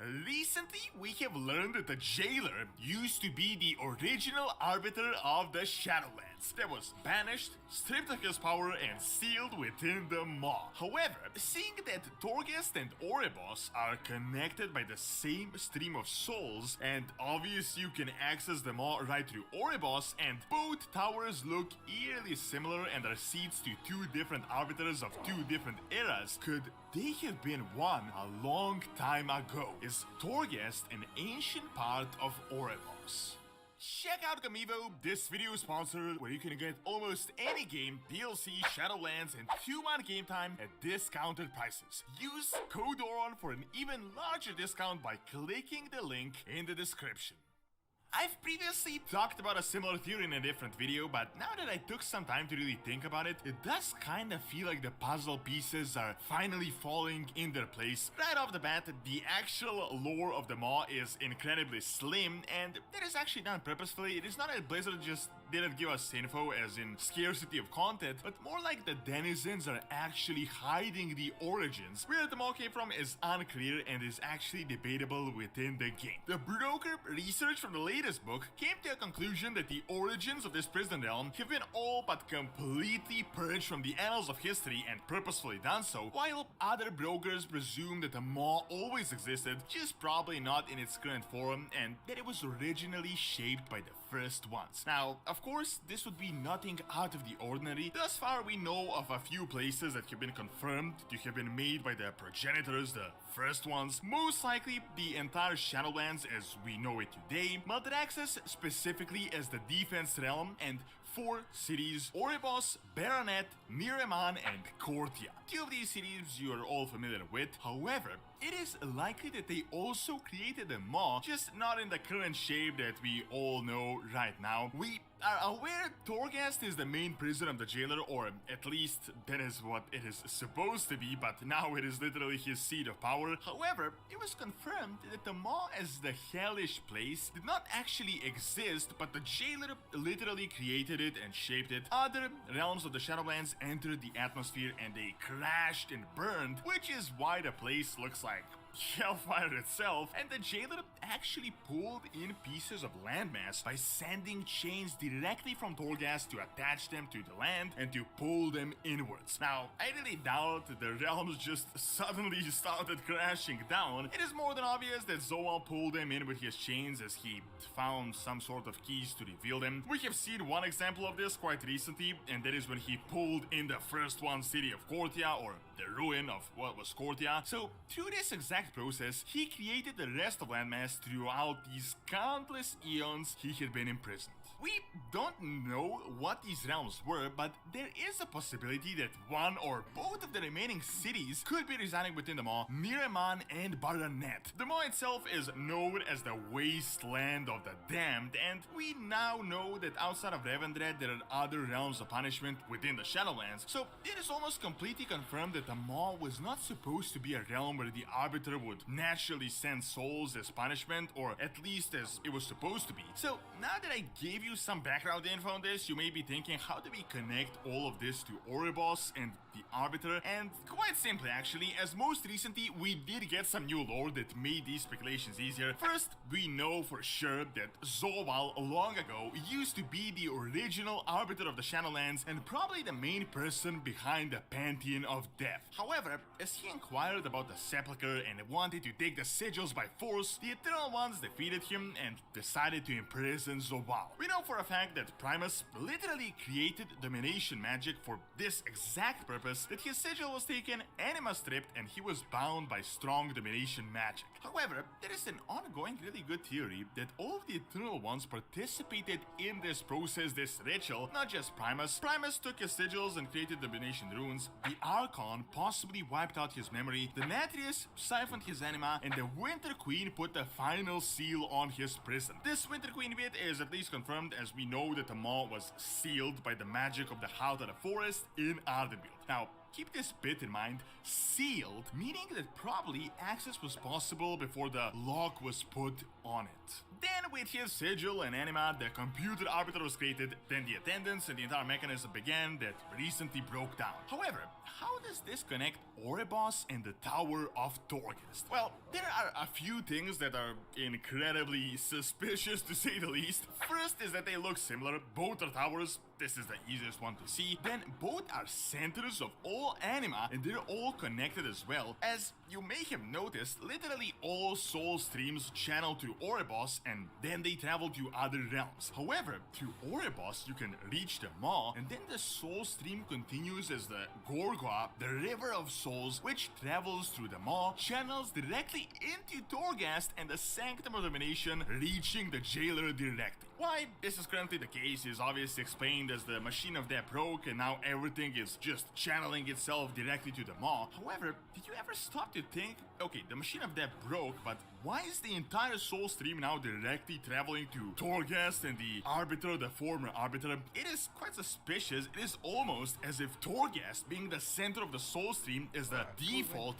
Recently, we have learned that the jailer used to be the original arbiter of the Shadowlands that was banished, stripped of his power, and sealed within the Maw. However, seeing that Torghast and Oribos are connected by the same stream of souls, and obvious you can access the Maw right through Oribos, and both towers look eerily similar and are seats to 2 different arbiters of 2 different eras, could they have been one a long time ago? Is Torghast an ancient part of Oribos? Check out Gamivo, this video sponsor, where you can get almost any game, DLC, Shadowlands, and 2-man game time at discounted prices. Use code ORON for an even larger discount by clicking the link in the description. I've previously talked about a similar theory in a different video, but now that I took some time to really think about it, it does kind of feel like the puzzle pieces are finally falling in their place. Right off the bat, the actual lore of the Maw is incredibly slim, and that is actually done purposefully. It is not that Blizzard just didn't give us info as in scarcity of content, but more like the denizens are actually hiding the origins. Where the Maw came from is unclear and is actually debatable within the game. The broker research from the latest book came to a conclusion that the origins of this prison realm have been all but completely purged from the annals of history and purposefully done so, while other brokers presume that the Maw always existed, just probably not in its current form, and that it was originally shaped by the first ones. Now, of course, this would be nothing out of the ordinary. Thus far, we know of a few places that have been confirmed to have been made by the progenitors, the first ones. Most likely, the entire Shadowlands as we know it today, Maldraxxus specifically as the defense realm, and 4 cities: Oribos, Baronet, Miraman, and Kortia. 2 of these cities you are all familiar with. However, it is likely that they also created a Maw, just not in the current shape that we all know right now. We are aware Torghast is the main prison of the jailer, or at least that is what it is supposed to be, but now it is literally his seat of power. However, it was confirmed that the Maw as the hellish place did not actually exist, but the jailer literally created it and shaped it. Other realms of the Shadowlands entered the atmosphere and they crashed and burned, which is why the place looks like hellfire itself, and the jailer actually pulled in pieces of landmass by sending chains directly from Torghast to attach them to the land and to pull them inwards. Now, I really doubt the realms just suddenly started crashing down. It is more than obvious that Zoal pulled them in with his chains as he found some sort of keys to reveal them. We have seen one example of this quite recently, and that is when he pulled in the first one city of Cortia, or the ruin of what was Cortia. So through this exact process, he created the rest of landmass throughout these countless eons he had been imprisoned. We don't know what these realms were, but there is a possibility that one or both of the remaining cities could be residing within the Maw, Miraman and Baranet. The Maw itself is known as the Wasteland of the Damned, and we now know that outside of Revendred there are other realms of punishment within the Shadowlands, so it is almost completely confirmed that the Maw was not supposed to be a realm where the Arbiter would naturally send souls as punishment, or at least as it was supposed to be. So now that I gave you some background info on this, you may be thinking, how do we connect all of this to Oribos and the Arbiter? And quite simply actually, as most recently we did get some new lore that made these speculations easier. First, we know for sure that Zoal long ago used to be the original Arbiter of the Shadowlands and probably the main person behind the Pantheon of Death. However, as he inquired about the Sepulchre and wanted to take the sigils by force, the Eternal Ones defeated him and decided to imprison Zoal. We know for a fact that Primus literally created domination magic for this exact purpose, that his sigil was taken, anima stripped, and he was bound by strong domination magic. However, there is an ongoing really good theory that all of the Eternal Ones participated in this process, this ritual, not just Primus. Primus took his sigils and created domination runes, the Archon possibly wiped out his memory, the Natrius siphoned his anima, and the Winter Queen put the final seal on his prison. This Winter Queen bit is at least confirmed, as we know that the Maw was sealed by the magic of the Hout of the Forest in Ardenbild. Now, keep this bit in mind, sealed, meaning that probably access was possible before the lock was put on it. Then with his sigil and anima, the computer arbiter was created, then the attendants and the entire mechanism began that recently broke down. However, how does this connect Oribos and the Tower of Torghast? Well, there are a few things that are incredibly suspicious to say the least. First is that they look similar, both are towers. This is the easiest one to see. Then both are centers of all anima, and they're all connected as well. As you may have noticed, literally all soul streams channel to Oribos and then they travel to other realms. However, through Oribos you can reach the Maw, and then the soul stream continues as the Gorgwa, the River of Souls, which travels through the Maw, channels directly into Torghast and the Sanctum of Domination, reaching the Jailer directly. Why this is currently the case is obviously explained as the Machine of Death broke and now everything is just channeling itself directly to the Maw. However, did you ever stop to think, okay, the Machine of Death broke, but why is the entire soul stream now directly traveling to Torghast and the Arbiter, the former Arbiter? It is quite suspicious. It is almost as if Torghast, being the center of the soul stream, is the default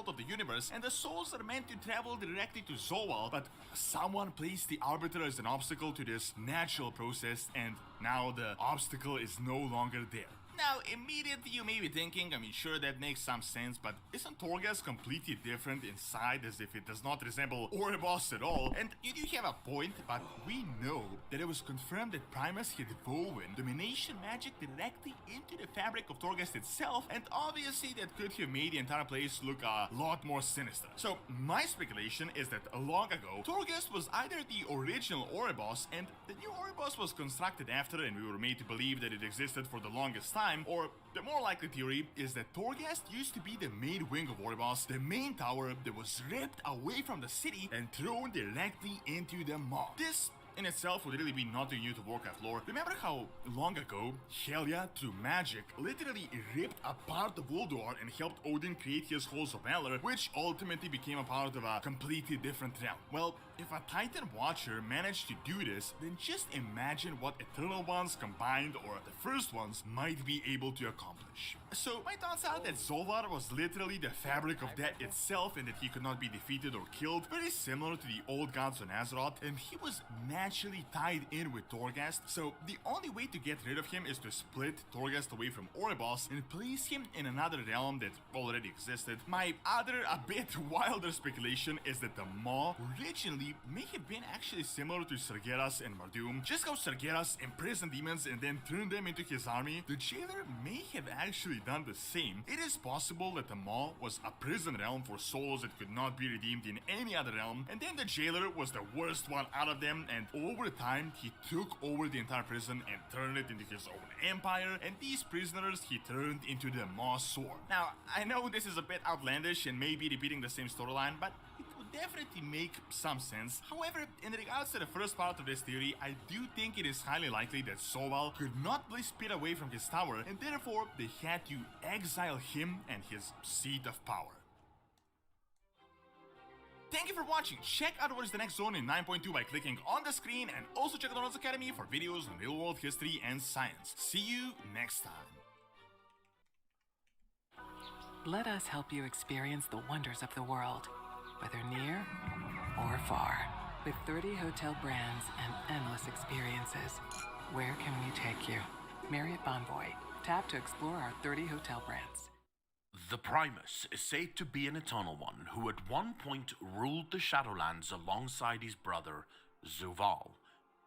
of the universe, and the souls are meant to travel directly to Zoal, but someone placed the Arbiter as an obstacle to this natural process, and now the obstacle is no longer there. Now, immediately you may be thinking, I mean, sure, that makes some sense, but isn't Torghast completely different inside, as if it does not resemble Oribos at all? And you do have a point, but we know that it was confirmed that Primus had woven domination magic directly into the fabric of Torghast itself, and obviously that could have made the entire place look a lot more sinister. So, my speculation is that long ago, Torghast was either the original Oribos, and the new Oribos was constructed after, and we were made to believe that it existed for the longest time, or the more likely theory is that Torghast used to be the main wing of Oribos, the main tower that was ripped away from the city and thrown directly into the Maw. This in itself would really be nothing new to Warcraft lore. Remember how long ago Helia, through magic, literally ripped apart the Voldor and helped Odin create his Halls of Valor, which ultimately became a part of a completely different realm. Well, if a Titan Watcher managed to do this, then just imagine what Eternal Ones combined, or the first ones, might be able to accomplish. So my thoughts are that Zolvar was literally the fabric of death itself, and that he could not be defeated or killed, very similar to the old gods on Azeroth, and he was actually tied in with Torghast, so the only way to get rid of him is to split Torghast away from Oribos and place him in another realm that already existed. My other, a bit wilder speculation is that the Maw originally may have been actually similar to Sargeras and Mardum. Just how Sargeras imprisoned demons and then turned them into his army, the Jailer may have actually done the same. It is possible that the Maw was a prison realm for souls that could not be redeemed in any other realm, and then the Jailer was the worst one out of them, and over time he took over the entire prison and turned it into his own empire, and these prisoners he turned into the Maw Sword. Now, I know this is a bit outlandish and maybe repeating the same storyline, but it would definitely make some sense. However, in regards to the first part of this theory, I do think it is highly likely that Soval could not be spit away from his tower, and therefore they had to exile him and his seat of power. Thank you for watching. Check out what is the next zone in 9.2 by clicking on the screen, and also check out Donald's Academy for videos on real world history and science. See you next time. Let us help you experience the wonders of the world, whether near or far. With 30 hotel brands and endless experiences, where can we take you? Marriott Bonvoy. Tap to explore our 30 hotel brands. The Primus is said to be an Eternal One who at one point ruled the Shadowlands alongside his brother, Zuval.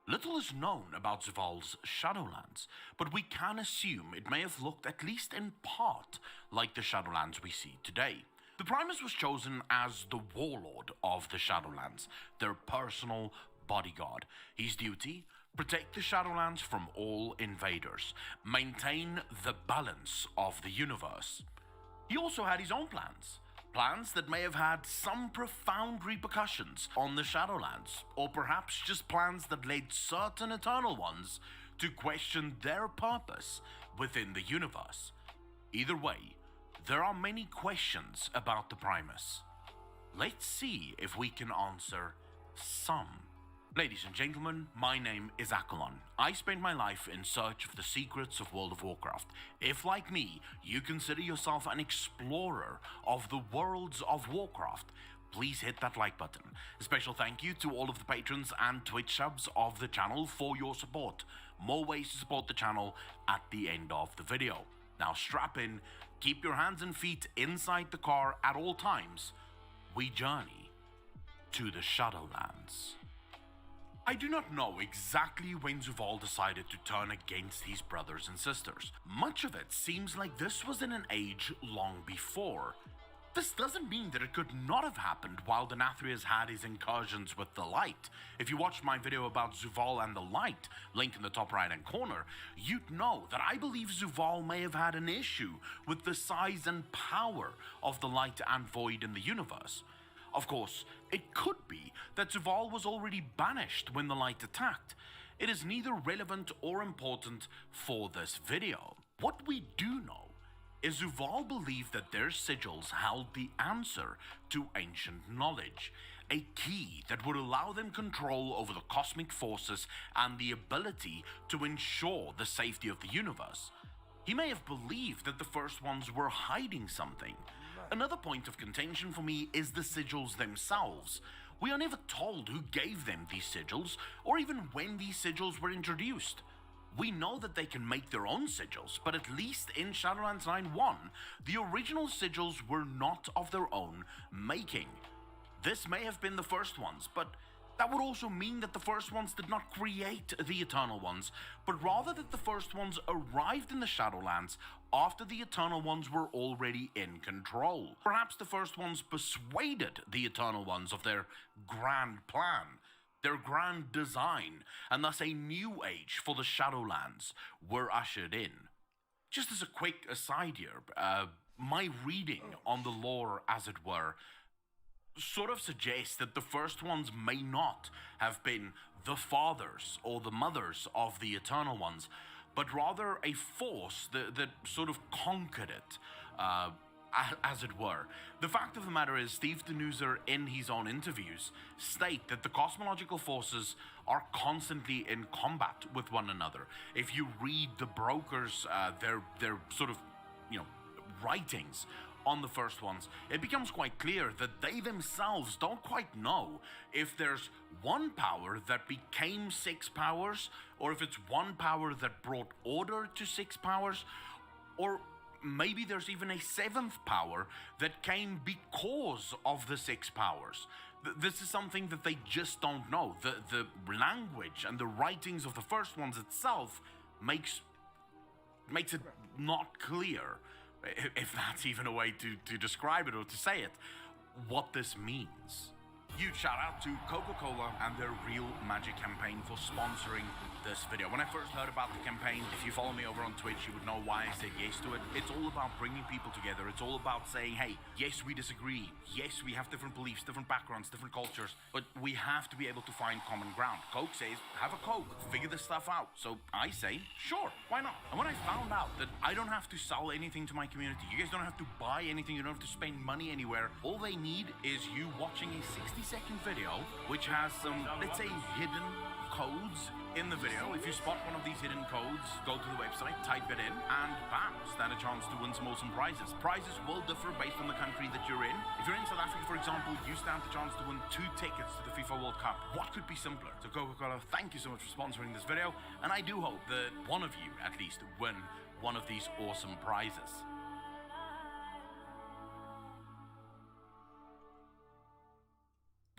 Little is known about Zuval's Shadowlands, but we can assume it may have looked at least in part like the Shadowlands we see today. The Primus was chosen as the warlord of the Shadowlands, their personal bodyguard. His duty? Protect the Shadowlands from all invaders, maintain the balance of the universe. He also had his own plans that may have had some profound repercussions on the Shadowlands, or perhaps just plans that led certain Eternal Ones to question their purpose within the universe. Either way, there are many questions about the Primus. Let's see if we can answer some. Ladies and gentlemen, my name is Akalon. I spent my life in search of the secrets of World of Warcraft. If, like me, you consider yourself an explorer of the worlds of Warcraft, please hit that like button. A special thank you to all of the patrons and Twitch subs of the channel for your support. More ways to support the channel at the end of the video. Now strap in, keep your hands and feet inside the car at all times. We journey to the Shadowlands. I do not know exactly when Zuval decided to turn against his brothers and sisters. Much of it seems like this was in an age long before. This doesn't mean that it could not have happened while the Nathrias had his incursions with the Light. If you watched my video about Zuval and the Light, link in the top right hand corner, you'd know that I believe Zuval may have had an issue with the size and power of the Light and Void in the universe. Of course, it could be that Zuval was already banished when the Light attacked. It is neither relevant or important for this video. What we do know is Zuval believed that their sigils held the answer to ancient knowledge, a key that would allow them control over the cosmic forces and the ability to ensure the safety of the universe. He may have believed that the First Ones were hiding something. Another point of contention for me is the sigils themselves. We are never told who gave them these sigils, or even when these sigils were introduced. We know that they can make their own sigils, but at least in Shadowlands 9.1, the original sigils were not of their own making. This may have been the First Ones, but that would also mean that the First Ones did not create the Eternal Ones, but rather that the First Ones arrived in the Shadowlands after the Eternal Ones were already in control. Perhaps the First Ones persuaded the Eternal Ones of their grand plan, their grand design, and thus a new age for the Shadowlands were ushered in. Just as a quick aside here, my reading on the lore, as it were, sort of suggests that the First Ones may not have been the fathers or the mothers of the Eternal Ones, but rather a force that sort of conquered it, as it were. The fact of the matter is, Steve Denuser, in his own interviews, state that the cosmological forces are constantly in combat with one another. If you read the brokers, their sort of, writings on the first ones, it becomes quite clear that they themselves don't quite know if there's one power that became 6 powers, or if it's one power that brought order to 6 powers, or maybe there's even a 7th power that came because of the 6 powers. This is something that they just don't know. The language and the writings of the first ones itself makes it not clear, if that's even a way to describe it or to say it, what this means. Huge shout out to Coca-Cola and their Real Magic campaign for sponsoring this video. When I first heard about the campaign, if you follow me over on Twitch, you would know why I said yes to it. It's all about bringing people together. It's all about saying, hey, yes, we disagree. Yes, we have different beliefs, different backgrounds, different cultures, but we have to be able to find common ground. Coke says, have a Coke, figure this stuff out. So I say, sure, why not? And when I found out that I don't have to sell anything to my community, you guys don't have to buy anything, you don't have to spend money anywhere, all they need is you watching a 60-second video which has some, let's say, hidden codes in the video. If you spot one of these hidden codes, go to the website, type it in, and bam, stand a chance to win some awesome prizes. Prizes will differ based on the country that you're in. If you're in South Africa, for example, you stand a chance to win 2 tickets to the FIFA World Cup. What could be simpler? So Coca-Cola, thank you so much for sponsoring this video, and I do hope that one of you, at least, win one of these awesome prizes.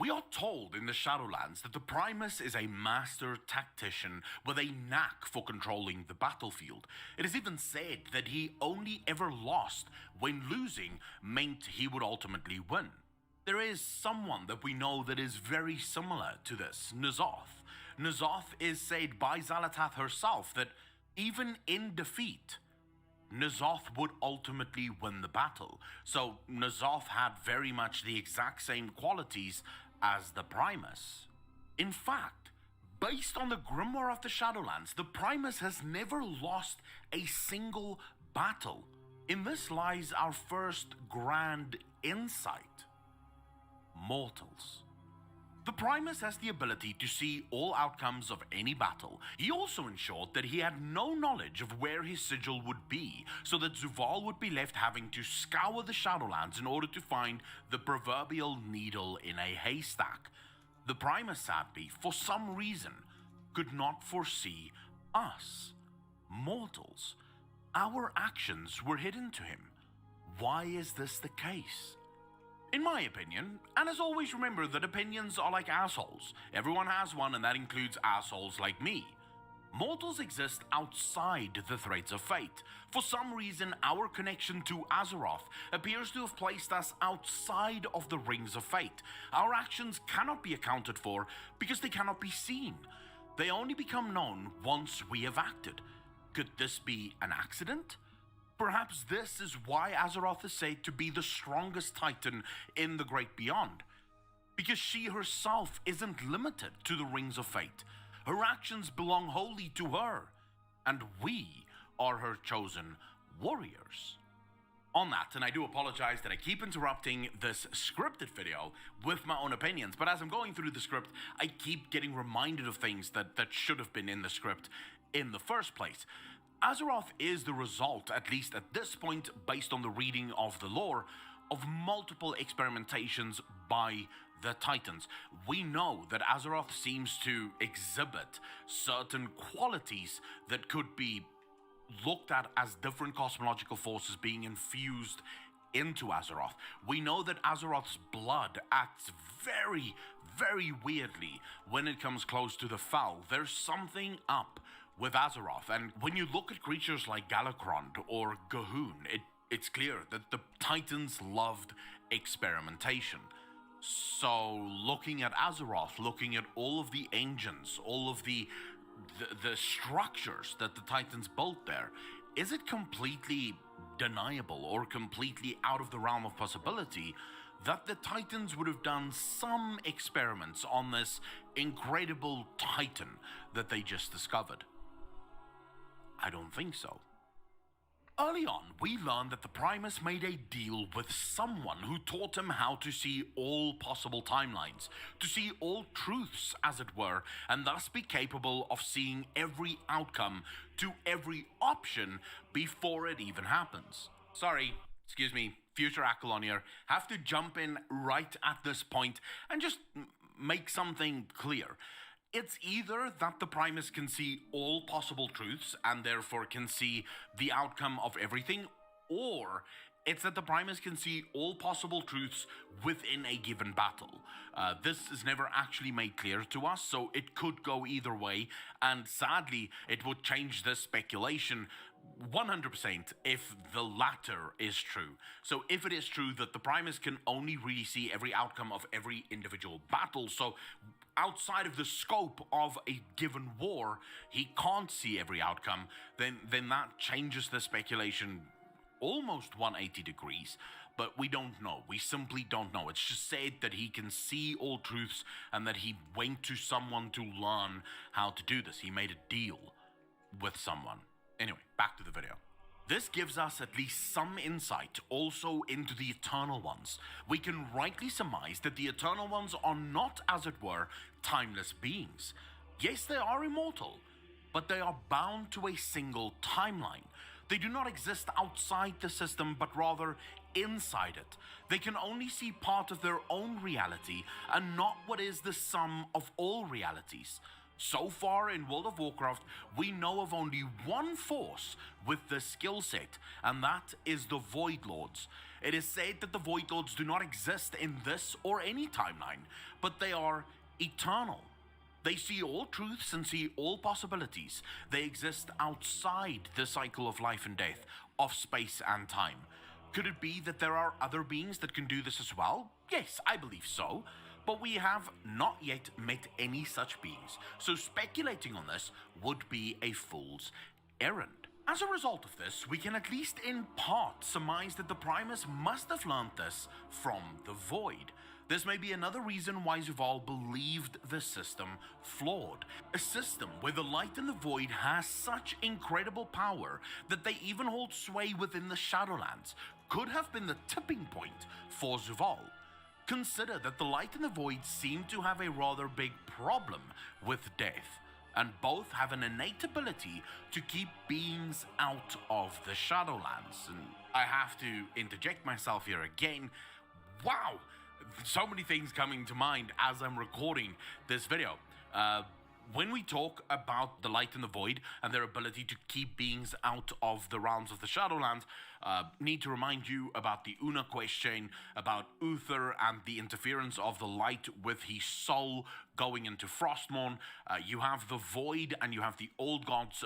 We are told in the Shadowlands that the Primus is a master tactician with a knack for controlling the battlefield. It is even said that he only ever lost when losing meant he would ultimately win. There is someone that we know that is very similar to this, N'Zoth. N'Zoth is said by Xal'atath herself that even in defeat, N'Zoth would ultimately win the battle. So N'Zoth had very much the exact same qualities as the Primus. In fact, based on the Grimoire of the Shadowlands, the Primus has never lost a single battle. In this lies our first grand insight. Mortals. The Primus has the ability to see all outcomes of any battle. He also ensured that he had no knowledge of where his sigil would be, so that Zuval would be left having to scour the Shadowlands in order to find the proverbial needle in a haystack. The Primus, sadly, for some reason, could not foresee us, mortals. Our actions were hidden to him. Why is this the case? In my opinion, and as always remember that opinions are like assholes. Everyone has one, and that includes assholes like me. Mortals exist outside the threads of fate. For some reason, our connection to Azeroth appears to have placed us outside of the rings of fate. Our actions cannot be accounted for because they cannot be seen. They only become known once we have acted. Could this be an accident? Perhaps this is why Azeroth is said to be the strongest titan in the Great Beyond. Because she herself isn't limited to the Rings of Fate. Her actions belong wholly to her, and we are her chosen warriors. On that, and I do apologize that I keep interrupting this scripted video with my own opinions, but as I'm going through the script, I keep getting reminded of things that should have been in the script in the first place. Azeroth is the result, at least at this point, based on the reading of the lore, of multiple experimentations by the Titans. We know that Azeroth seems to exhibit certain qualities that could be looked at as different cosmological forces being infused into Azeroth. We know that Azeroth's blood acts very, very weirdly when it comes close to the Fel. There's something up with Azeroth, and when you look at creatures like Galakrond or Gahoon, it's clear that the Titans loved experimentation. So looking at Azeroth, looking at all of the engines, all of the structures that the Titans built there, is it completely deniable or completely out of the realm of possibility that the Titans would have done some experiments on this incredible Titan that they just discovered? I don't think so. Early on, we learned that the Primus made a deal with someone who taught him how to see all possible timelines, to see all truths, as it were, and thus be capable of seeing every outcome to every option before it even happens. Sorry, excuse me, future Apollonier, have to jump in right at this point and just make something clear. It's either that the Primus can see all possible truths and therefore can see the outcome of everything, or it's that the Primus can see all possible truths within a given battle. This is never actually made clear to us, so it could go either way, and sadly, it would change this speculation 100% if the latter is true. So if it is true that the Primus can only really see every outcome of every individual battle, so outside of the scope of a given war, he can't see every outcome, then that changes the speculation almost 180 degrees, but we don't know. We simply don't know. It's just said that he can see all truths and that he went to someone to learn how to do this. He made a deal with someone. Anyway, back to the video. This gives us at least some insight also into the Eternal Ones. We can rightly surmise that the Eternal Ones are not, as it were, timeless beings. Yes, they are immortal, but they are bound to a single timeline. They do not exist outside the system, but rather inside it. They can only see part of their own reality and not what is the sum of all realities. So far in World of Warcraft, we know of only one force with this skill set, and that is the Void Lords. It is said that the Void Lords do not exist in this or any timeline, but they are eternal. They see all truths and see all possibilities. They exist outside the cycle of life and death, of space and time. Could it be that there are other beings that can do this as well? Yes, I believe so. But we have not yet met any such beings, so speculating on this would be a fool's errand. As a result of this, we can at least in part surmise that the Primus must have learned this from the Void. This may be another reason why Zuval believed the system flawed. A system where the light and the void has such incredible power that they even hold sway within the Shadowlands could have been the tipping point for Zuval. Consider that the light and the void seem to have a rather big problem with death, and both have an innate ability to keep beings out of the Shadowlands. And I have to interject myself here again. Wow! So many things coming to mind as I'm recording this video. When we talk about the light and the void and their ability to keep beings out of the realms of the Shadowlands, need to remind you about the Una question, about Uther and the interference of the light with his soul going into Frostmourne. You have the void and you have the old gods.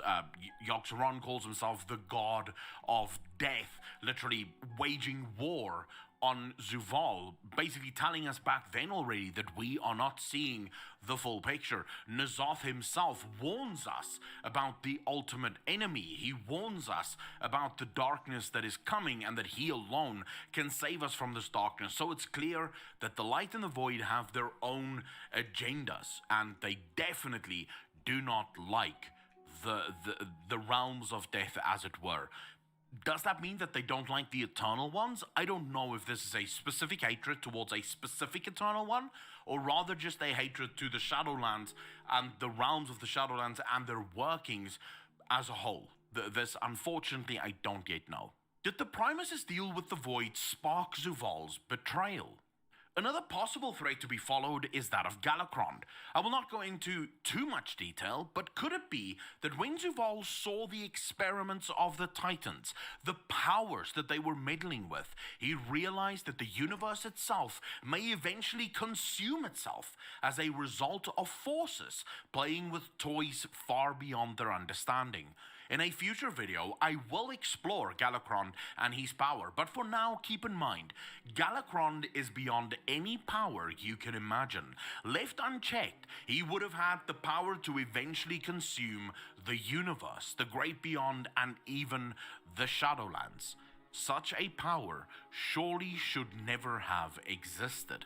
Yogg-Saron calls himself the god of death, literally waging war on Zuval, basically telling us back then already that we are not seeing the full picture. N'Zoth himself warns us about the ultimate enemy. He warns us about the darkness that is coming and that he alone can save us from this darkness. So it's clear that the light and the void have their own agendas, and they definitely do not like the realms of death, as it were. Does that mean that they don't like the Eternal Ones? I don't know if this is a specific hatred towards a specific Eternal One, or rather just a hatred to the Shadowlands and the realms of the Shadowlands and their workings as a whole. This, unfortunately, I don't yet know. Did the Primus's deal with the Void spark Zuval's betrayal? Another possible threat to be followed is that of Galakrond. I will not go into too much detail, but could it be that when Zuval saw the experiments of the Titans, the powers that they were meddling with, he realized that the universe itself may eventually consume itself as a result of forces playing with toys far beyond their understanding? In a future video, I will explore Galakrond and his power, but for now, keep in mind, Galakrond is beyond any power you can imagine. Left unchecked, he would have had the power to eventually consume the universe, the great beyond, and even the Shadowlands. Such a power surely should never have existed.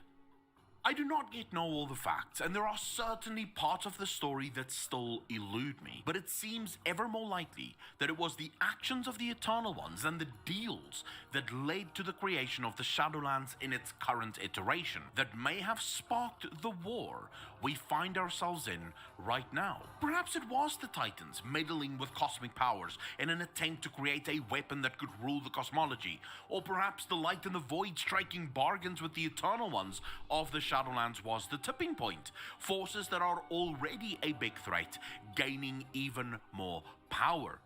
I do not yet know all the facts, and there are certainly parts of the story that still elude me, but it seems ever more likely that it was the actions of the Eternal Ones and the deals that led to the creation of the Shadowlands in its current iteration that may have sparked the war we find ourselves in right now. Perhaps it was the Titans meddling with cosmic powers in an attempt to create a weapon that could rule the cosmology, or perhaps the Light and the Void striking bargains with the Eternal Ones of the Shadowlands was the tipping point. Forces that are already a big threat, gaining even more power.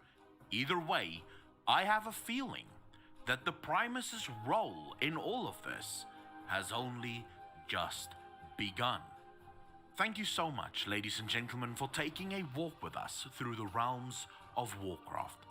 Either way, I have a feeling that the Primus's role in all of this has only just begun. Thank you so much, ladies and gentlemen, for taking a walk with us through the realms of Warcraft.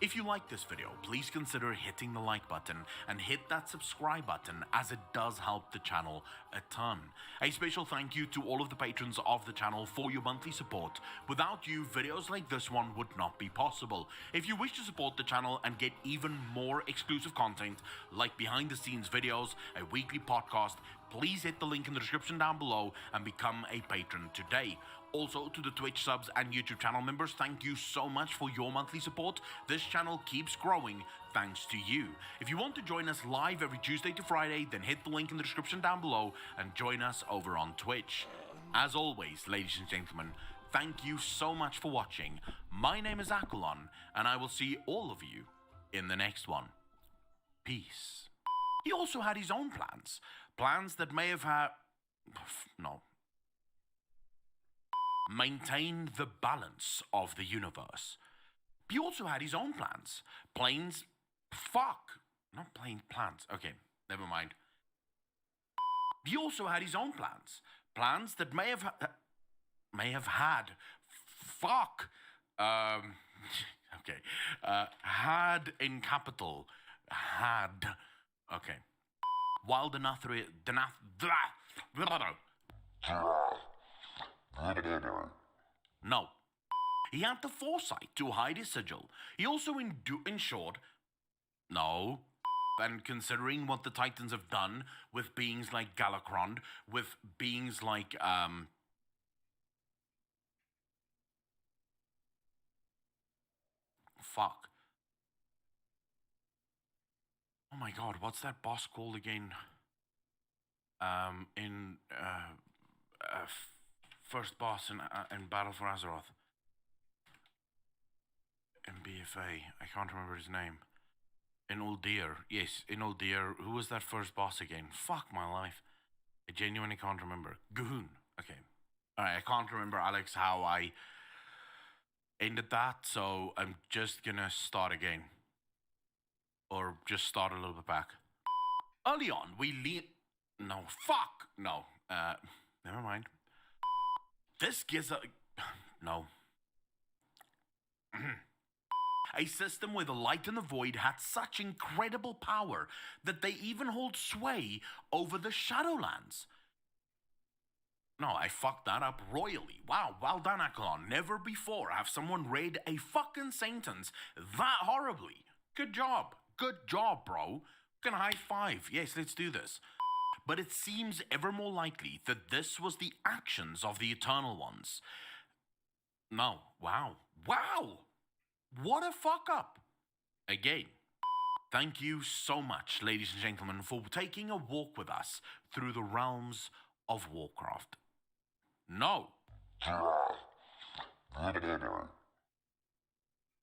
If you like this video, please consider hitting the like button and hit that subscribe button, as it does help the channel a ton. A special thank you to all of the patrons of the channel for your monthly support. Without you, videos like this one would not be possible. If you wish to support the channel and get even more exclusive content, like behind the scenes videos, a weekly podcast, please hit the link in the description down below and become a patron today. Also, to the Twitch subs and YouTube channel members, thank you so much for your monthly support. This channel keeps growing thanks to you. If you want to join us live every Tuesday to Friday, then hit the link in the description down below and join us over on Twitch. As always, ladies and gentlemen, thank you so much for watching. My name is Akalon, and I will see all of you in the next one. Peace. He also had his own plans. Plans that may have had... no. Maintain the balance of the universe. He also had his own plans. Planes... Fuck. Not plain plans. Okay, never mind. He also had his own plans. Plans that may have had... Fuck. Okay. Had in capital. Had. Okay. While No. He had the foresight to hide his sigil. He also ensured... No. And considering what the Titans have done with beings like Galakrond, with beings like, fuck. Oh my god, what's that boss called again? First boss in Battle for Azeroth. In BFA, I can't remember his name. In Uldir, yes, in Uldir. Who was that first boss again? Fuck my life. I genuinely can't remember. Goon. Okay. Alright, I can't remember, Alex, how I ended that, so I'm just gonna start again. Or just start a little bit back. Early on, no, fuck! No, never mind. This gives a... No. A system where the Light and the Void had such incredible power that they even hold sway over the Shadowlands. No, I fucked that up royally. Wow, well done, Akalon. Never before have someone read a fucking sentence that horribly. Good job. Good job, bro. Fucking high five. Yes, let's do this. But it seems ever more likely that this was the actions of the Eternal Ones. No. Wow. Wow! What a fuck up! Again, thank you so much, ladies and gentlemen, for taking a walk with us through the realms of Warcraft. No.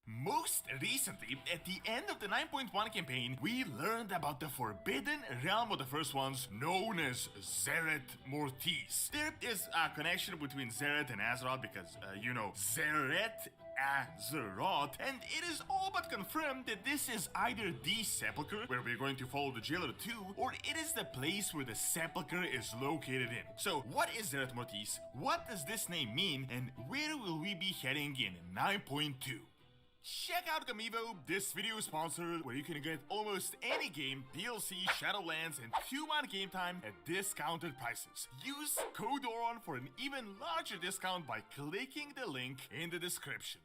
Most recently, at the end of the 9.1 campaign, we learned about the forbidden realm of the First Ones, known as Zereth Mortis. There is a connection between Zereth and Azeroth because, Zereth Azeroth, and it is all but confirmed that this is either the Sepulchre, where we're going to follow the Jailer to, or it is the place where the Sepulchre is located in. So, what is Zereth Mortis? What does this name mean? And where will we be heading in 9.2? Check out Gamivo, this video is sponsored, where you can get almost any game, DLC, Shadowlands, and 2-month game time at discounted prices. Use code ORON for an even larger discount by clicking the link in the description.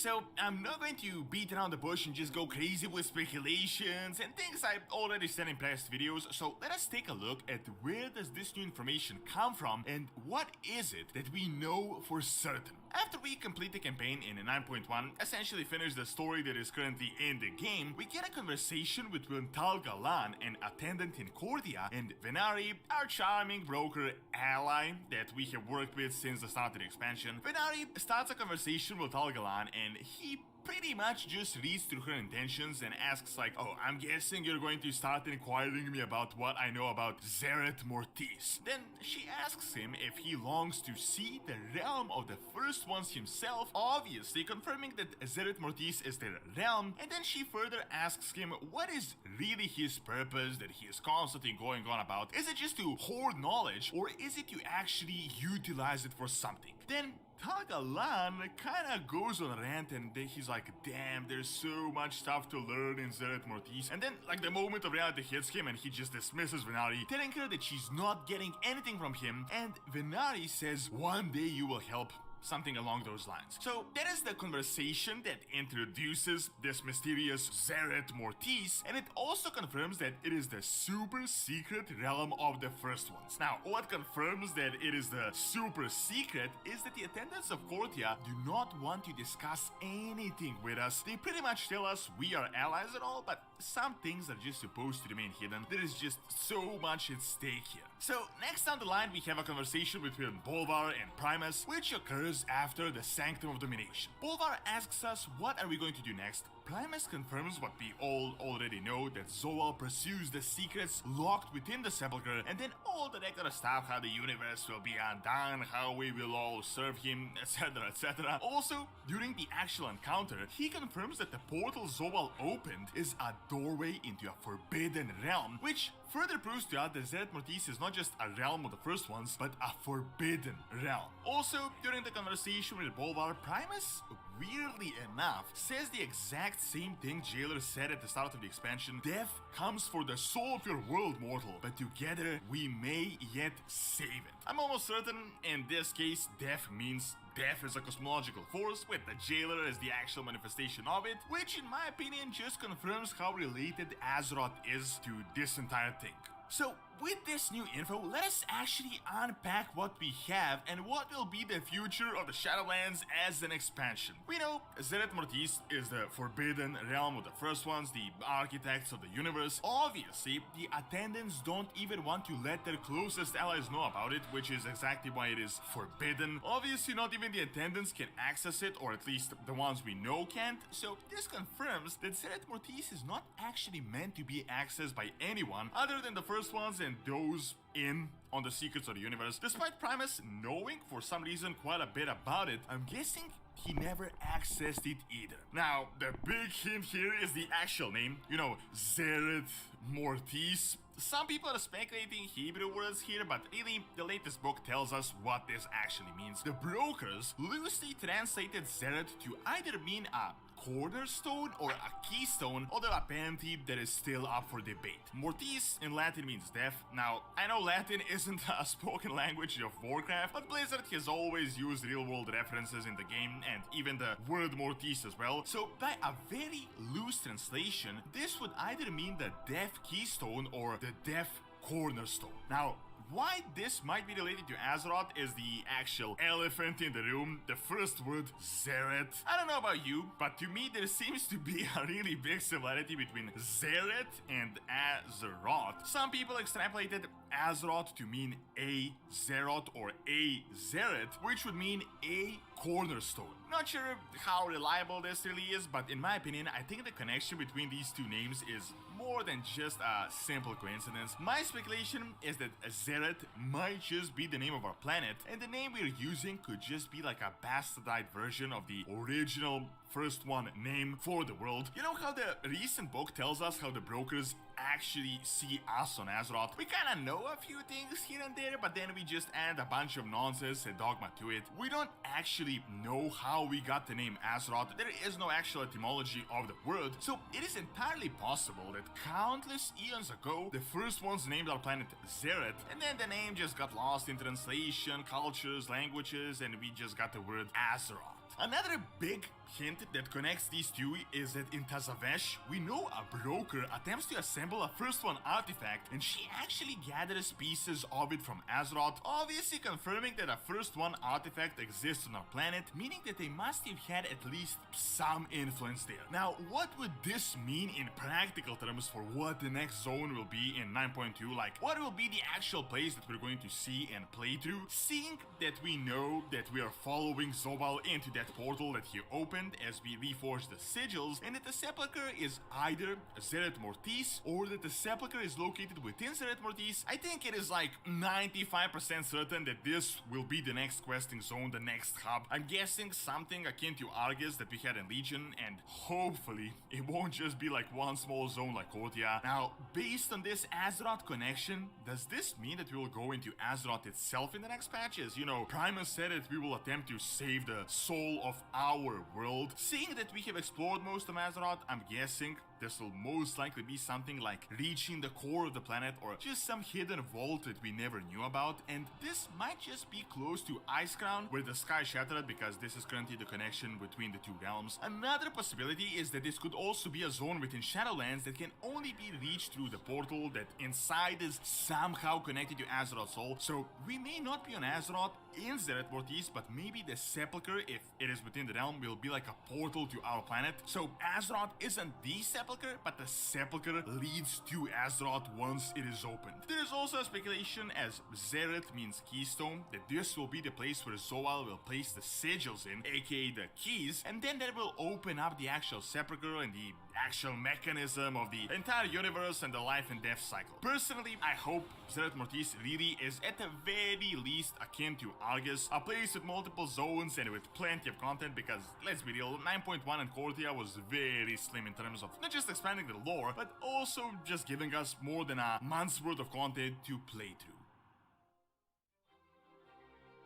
So I'm not going to beat around the bush and just go crazy with speculations and things I've already said in past videos, so let us take a look at where does this new information come from and what is it that we know for certain. After we complete the campaign in 9.1, essentially finish the story that is currently in the game, we get a conversation between Tal Galan, an attendant in Cordia, and Venari, our charming broker ally that we have worked with since the start of the expansion. Venari starts a conversation with Tal Galan and he pretty much just reads through her intentions and asks like, oh, I'm guessing you're going to start inquiring me about what I know about Zeret Mortis. Then she asks him if he longs to see the realm of the First Ones himself, obviously confirming that Zeret Mortis is their realm, and then she further asks him what is really his purpose that he is constantly going on about. Is it just to hoard knowledge, or is it to actually utilize it for something? Then Tal Galan kinda goes on a rant and he's like, damn, there's so much stuff to learn in Zeret Mortis. And then, like, the moment of reality hits him and he just dismisses Venari, telling her that she's not getting anything from him, and Venari says, one day you will help. Something along those lines. So that is the conversation that introduces this mysterious Zeret Mortis, and it also confirms that it is the super secret realm of the First Ones. Now, what confirms that it is the super secret is that the attendants of Cortia do not want to discuss anything with us. They pretty much tell us we are allies and all, but some things are just supposed to remain hidden. There is just so much at stake here. So next down the line we have a conversation between Bolvar and Primus, which occurs after the Sanctum of Domination. Bolvar asks us what are we going to do next. Primus confirms what we all already know, that Zoal pursues the secrets locked within the Sepulchre, and then all the regular stuff, how the universe will be undone, how we will all serve him, etc, etc. Also, during the actual encounter, he confirms that the portal Zoal opened is a doorway into a forbidden realm, which further proves to us that Zeret Mortis is not just a realm of the First Ones, but a forbidden realm. Also, during the conversation with Bolvar, Primus, weirdly enough, says the exact same thing Jailer said at the start of the expansion. Death comes for the soul of your world, mortal, but together we may yet save it. I'm almost certain in this case, death means death is a cosmological force, with the Jailer as the actual manifestation of it, which in my opinion just confirms how related Azeroth is to this entire thing. So, with this new info, let us actually unpack what we have and what will be the future of the Shadowlands as an expansion. We know Zeret Mortis is the forbidden realm of the First Ones, the architects of the universe. Obviously, the attendants don't even want to let their closest allies know about it, which is exactly why it is forbidden. Obviously, not even the attendants can access it, or at least the ones we know can't. So this confirms that Zeret Mortis is not actually meant to be accessed by anyone other than the First Ones and those in on the secrets of the universe. Despite Primus knowing for some reason quite a bit about it, I'm guessing he never accessed it either. Now, the big hint here is the actual name. You know, Zeret Mortis. Some people are speculating Hebrew words here, but really, the latest book tells us what this actually means. The brokers loosely translated Zeret to either mean a cornerstone or a keystone, although apparently that is still up for debate. Mortis in Latin means death. Now, I know Latin isn't a spoken language of Warcraft, but Blizzard has always used real-world references in the game, and even the word Mortis as well. So, by a very loose translation, this would either mean the death keystone or the death cornerstone. Now, why this might be related to Azeroth is the actual elephant in the room, the first word, Zeret. I don't know about you, but to me there seems to be a really big similarity between Zeret and Azeroth. Some people extrapolated Azeroth to mean a Zeroth or a Zeret, which would mean a cornerstone. Not sure how reliable this really is, but in my opinion, I think the connection between these two names is more than just a simple coincidence. My speculation is that Zeret might just be the name of our planet, and the name we're using could just be like a bastardized version of the original First One name for the world. You know how the recent book tells us how the brokers actually see us on Azeroth? We kinda know a few things here and there, but then we just add a bunch of nonsense and dogma to it. We don't actually know how we got the name Azeroth. There is no actual etymology of the word, so it is entirely possible that countless eons ago, the First Ones named our planet Zeret, and then the name just got lost in translation, cultures, languages, and we just got the word Azeroth. Another big hint that connects these two is that in Tazavesh, we know a broker attempts to assemble a first one artifact, and she actually gathers pieces of it from Azeroth, obviously confirming that a first one artifact exists on our planet, meaning that they must have had at least some influence there. Now, what would this mean in practical terms for what the next zone will be in 9.2? Like, what will be the actual place that we're going to see and play through? Seeing that we know that we are following Zobal into that portal that he opened as we reforge the sigils, and that the Sepulchre is either Zeret Mortis or that the Sepulchre is located within Zeret Mortis, I think it is like 95% certain that this will be the next questing zone, the next hub. I'm guessing something akin to Argus that we had in Legion, and hopefully it won't just be like one small zone like Kotia. Now, based on this Azeroth connection, does this mean that we will go into Azeroth itself in the next patches? You know, Primus said that we will attempt to save the soul of our world. Seeing that we have explored most of Azeroth, I'm guessing this will most likely be something like reaching the core of the planet, or just some hidden vault that we never knew about, and this might just be close to Icecrown, where the sky shattered, because this is currently the connection between the two realms. Another possibility is that this could also be a zone within Shadowlands that can only be reached through the portal that inside is somehow connected to Azeroth's soul. So we may not be on Azeroth in Zeret Mortis, but maybe the Sepulchre, if it is within the realm, will be like a portal to our planet. So Azeroth isn't the Sepulchre, but the Sepulchre leads to Azeroth once it is opened. There's also a speculation, as Zeret means keystone, that this will be the place where Zoal will place the sigils in, aka the keys, and then that will open up the actual Sepulchre and the actual mechanism of the entire universe and the life and death cycle. Personally, I hope Zeret Mortis really is at the very least akin to Argus, a place with multiple zones and with plenty of content, because let's be real, 9.1 and Kortia was very slim in terms of not just expanding the lore, but also just giving us more than a month's worth of content to play through.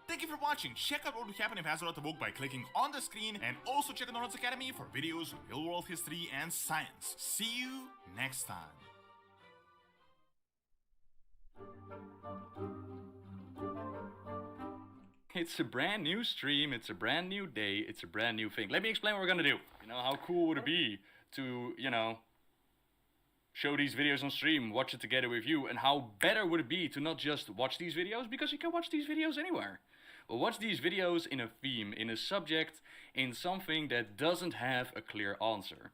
Thank you for watching. Check out what will happen if Azeroth awoke by clicking on the screen, and also check out Nords Academy for videos on real world history and science. See you next time. It's a brand new stream, it's a brand new day, it's a brand new thing. Let me explain what we're gonna do. You know, how cool would it be to, you know, show these videos on stream, watch it together with you, and how better would it be to not just watch these videos, because you can watch these videos anywhere, but watch these videos in a theme, in a subject, in something that doesn't have a clear answer.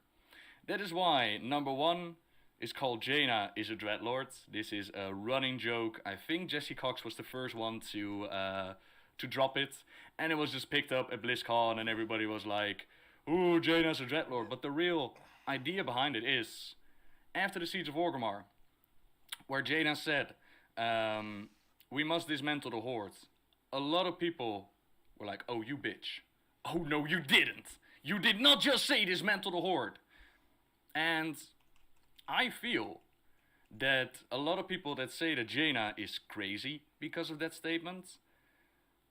That is why number one is called Jaina is a Dreadlord. This is a running joke. I think Jesse Cox was the first one to drop it, and it was just picked up at BlizzCon, and everybody was like, ooh, Jaina's a Dreadlord. But the real idea behind it is, after the Siege of Orgrimmar, where Jaina said, we must dismantle the Horde, a lot of people were like, oh, you bitch. Oh, no, you didn't. You did not just say dismantle the Horde. And I feel that a lot of people that say that Jaina is crazy because of that statement,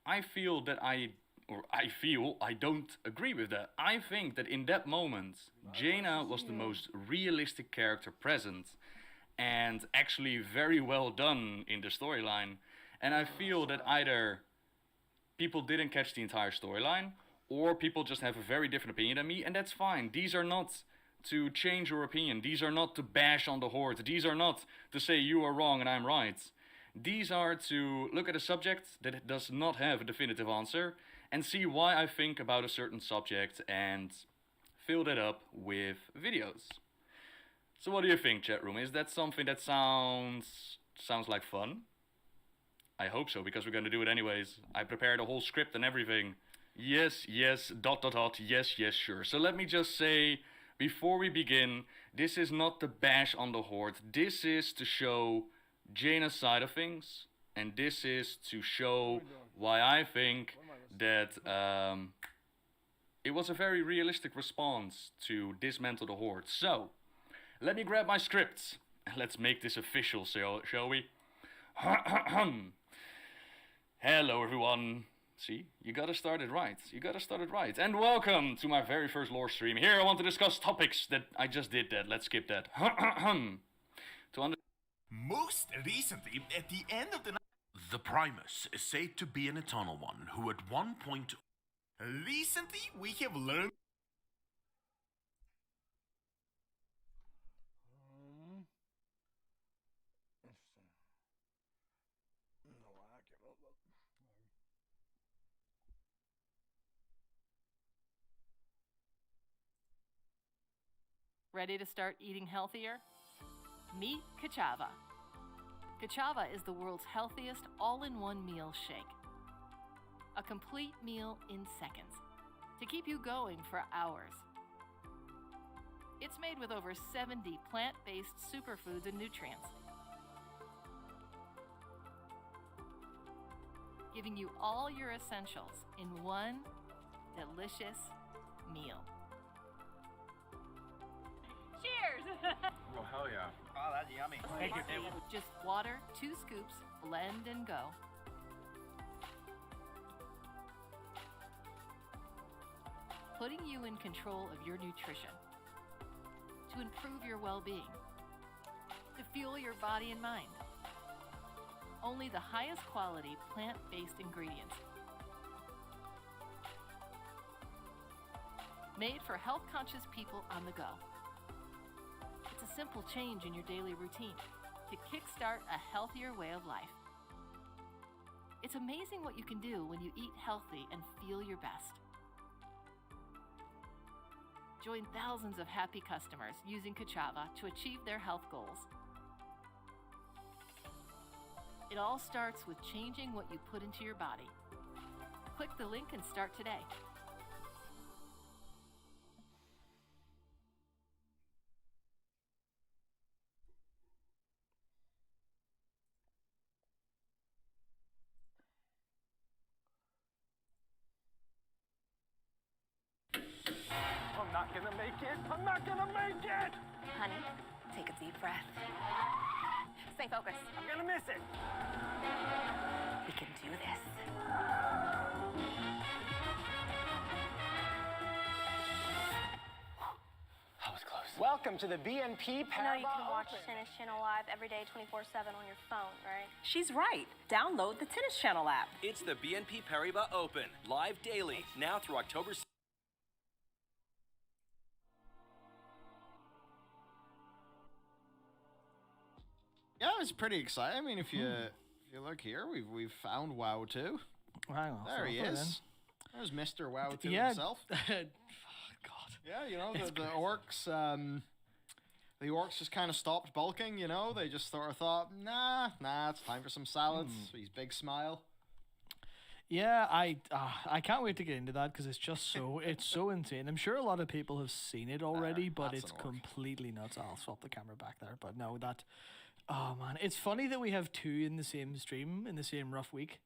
I feel I don't agree with that. I think that in that moment, Jaina was the most realistic character present, and actually very well done in the storyline. And I feel that either people didn't catch the entire storyline, or people just have a very different opinion than me, and that's fine. These are not to change your opinion. These are not to bash on the Horde. These are not to say you are wrong and I'm right. These are to look at a subject that does not have a definitive answer and see why I think about a certain subject and fill that up with videos. So what do you think, chat room? Is that something that sounds like fun? I hope so, because we're going to do it anyways. I prepared a whole script and everything. Yes, yes, ... yes, yes, sure. So let me just say, before we begin, this is not to bash on the Horde. This is to show Jaina's side of things, and this is to show why I think that it was a very realistic response to dismantle the Horde. So, let me grab my script, and let's make this official, shall we? Hello everyone. See, you gotta start it right. You gotta start it right. And welcome to my very first lore stream. Here I want to discuss topics that I just did that. Let's skip that. Most recently, at the end of the night, the Primus is said to be an Eternal One who at one point... Recently, we have learned Ready to start eating healthier? Meet Kachava. Kachava is the world's healthiest all-in-one meal shake. A complete meal in seconds to keep you going for hours. It's made with over 70 plant-based superfoods and nutrients, giving you all your essentials in one delicious meal. Cheers! Oh, hell yeah. Oh, that's yummy. Thank you. Just water, 2 scoops, blend and go. Putting you in control of your nutrition to improve your well-being, to fuel your body and mind. Only the highest quality plant-based ingredients. Made for health-conscious people on the go. It's a simple change in your daily routine to kickstart a healthier way of life. It's amazing what you can do when you eat healthy and feel your best. Join thousands of happy customers using Kachava to achieve their health goals. It all starts with changing what you put into your body. Click the link and start today. I'm not gonna make it. I'm not gonna make it. Honey, take a deep breath. Stay focused. I'm gonna miss it. We can do this. That was close. Welcome to the BNP Paribas. I know you can watch Tennis Channel live every day, 24/7 on your phone, right? She's right. Download the Tennis Channel app. It's the BNP Paribas Open, live daily, now through October 6th. Yeah, it was pretty exciting. I mean, if you look here, we've found WoW 2. Hang on, There he so is. There's Mr. WoW 2 Yeah. himself. God. Yeah, you know, It's the orcs, the orcs just kind of stopped bulking, you know? They just sort of thought, nah, it's time for some salads. His big smile. Yeah, I can't wait to get into that because it's just it's so insane. I'm sure a lot of people have seen it already, but that's it's an orc. completely nuts. I'll swap the camera back there, but no, oh man, it's funny that we have 2 in the same stream in the same rough week,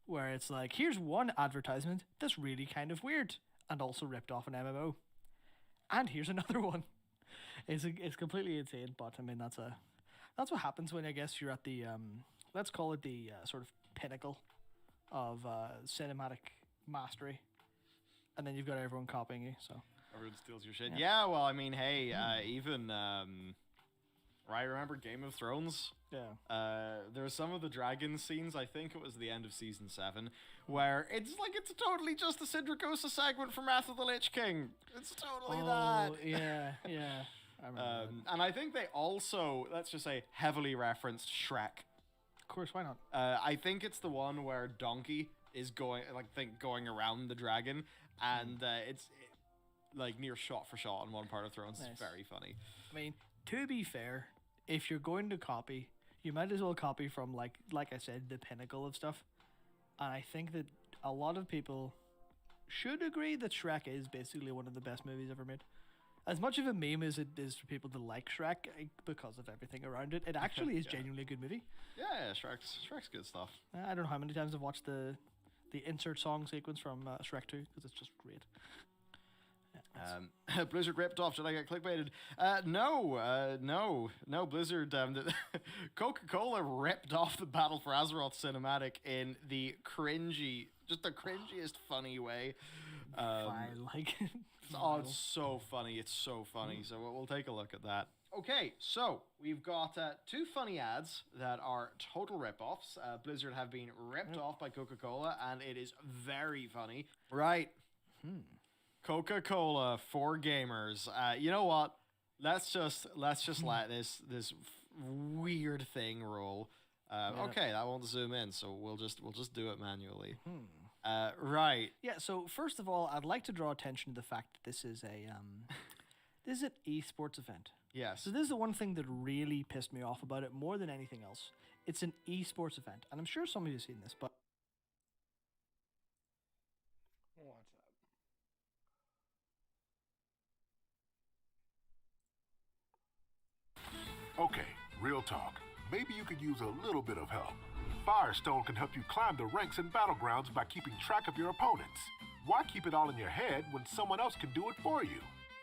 where it's like, here's one advertisement that's really kind of weird and also ripped off an MMO, and here's another one. It's completely insane, but I mean that's what happens when I guess you're at the let's call it the sort of pinnacle of cinematic mastery, and then you've got everyone copying you. So Everyone steals your shit. Yeah, well, I mean, hey, even right, remember Game of Thrones? Yeah. There were some of the dragon scenes, I think it was the end of season 7, where it's totally just the Sindragosa segment from Wrath of the Lich King. It's totally that. Yeah. I remember and I think they also, let's just say, heavily referenced Shrek. Of course, why not? I think it's the one where Donkey is going around the dragon, and it's near shot for shot on one part of Thrones. Nice. It's very funny. I mean, to be fair, if you're going to copy, you might as well copy from like I said, the pinnacle of stuff. And I think that a lot of people should agree that Shrek is basically one of the best movies ever made. As much of a meme as it is for people to like Shrek because of everything around it, it actually is genuinely a good movie. Yeah, Shrek's good stuff. I don't know how many times I've watched the insert song sequence from Shrek 2 because it's just great. Blizzard ripped off. Should I get clickbaited? No. Blizzard. Coca-Cola ripped off the Battle for Azeroth cinematic in the cringiest funny way. I like it. It's so funny. It's so funny. So we'll take a look at that. Okay, so we've got 2 funny ads that are total rip-offs. Blizzard have been ripped off by Coca-Cola, and it is very funny. Right. Coca-Cola for gamers. You know what? Let's just let this weird thing roll. Okay, that won't zoom in, so we'll just do it manually. Right. Yeah. So first of all, I'd like to draw attention to the fact that this is This is an esports event. Yes. So this is the one thing that really pissed me off about it more than anything else. It's an esports event, and I'm sure some of you have seen this, but What's that? Okay, real talk. Maybe you could use a little bit of help. Firestone can help you climb the ranks in Battlegrounds by keeping track of your opponents. Why keep it all in your head when someone else can do it for you?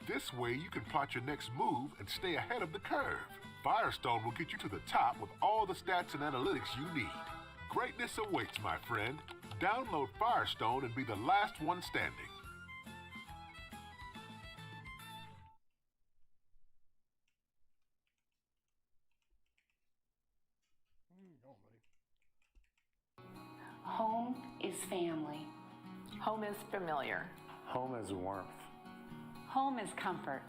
This way you can plot your next move and stay ahead of the curve. Firestone will get you to the top with all the stats and analytics you need. Greatness awaits, my friend. Download Firestone and be the last one standing. Home is family. Home is familiar. Home is warmth. Home is comfort.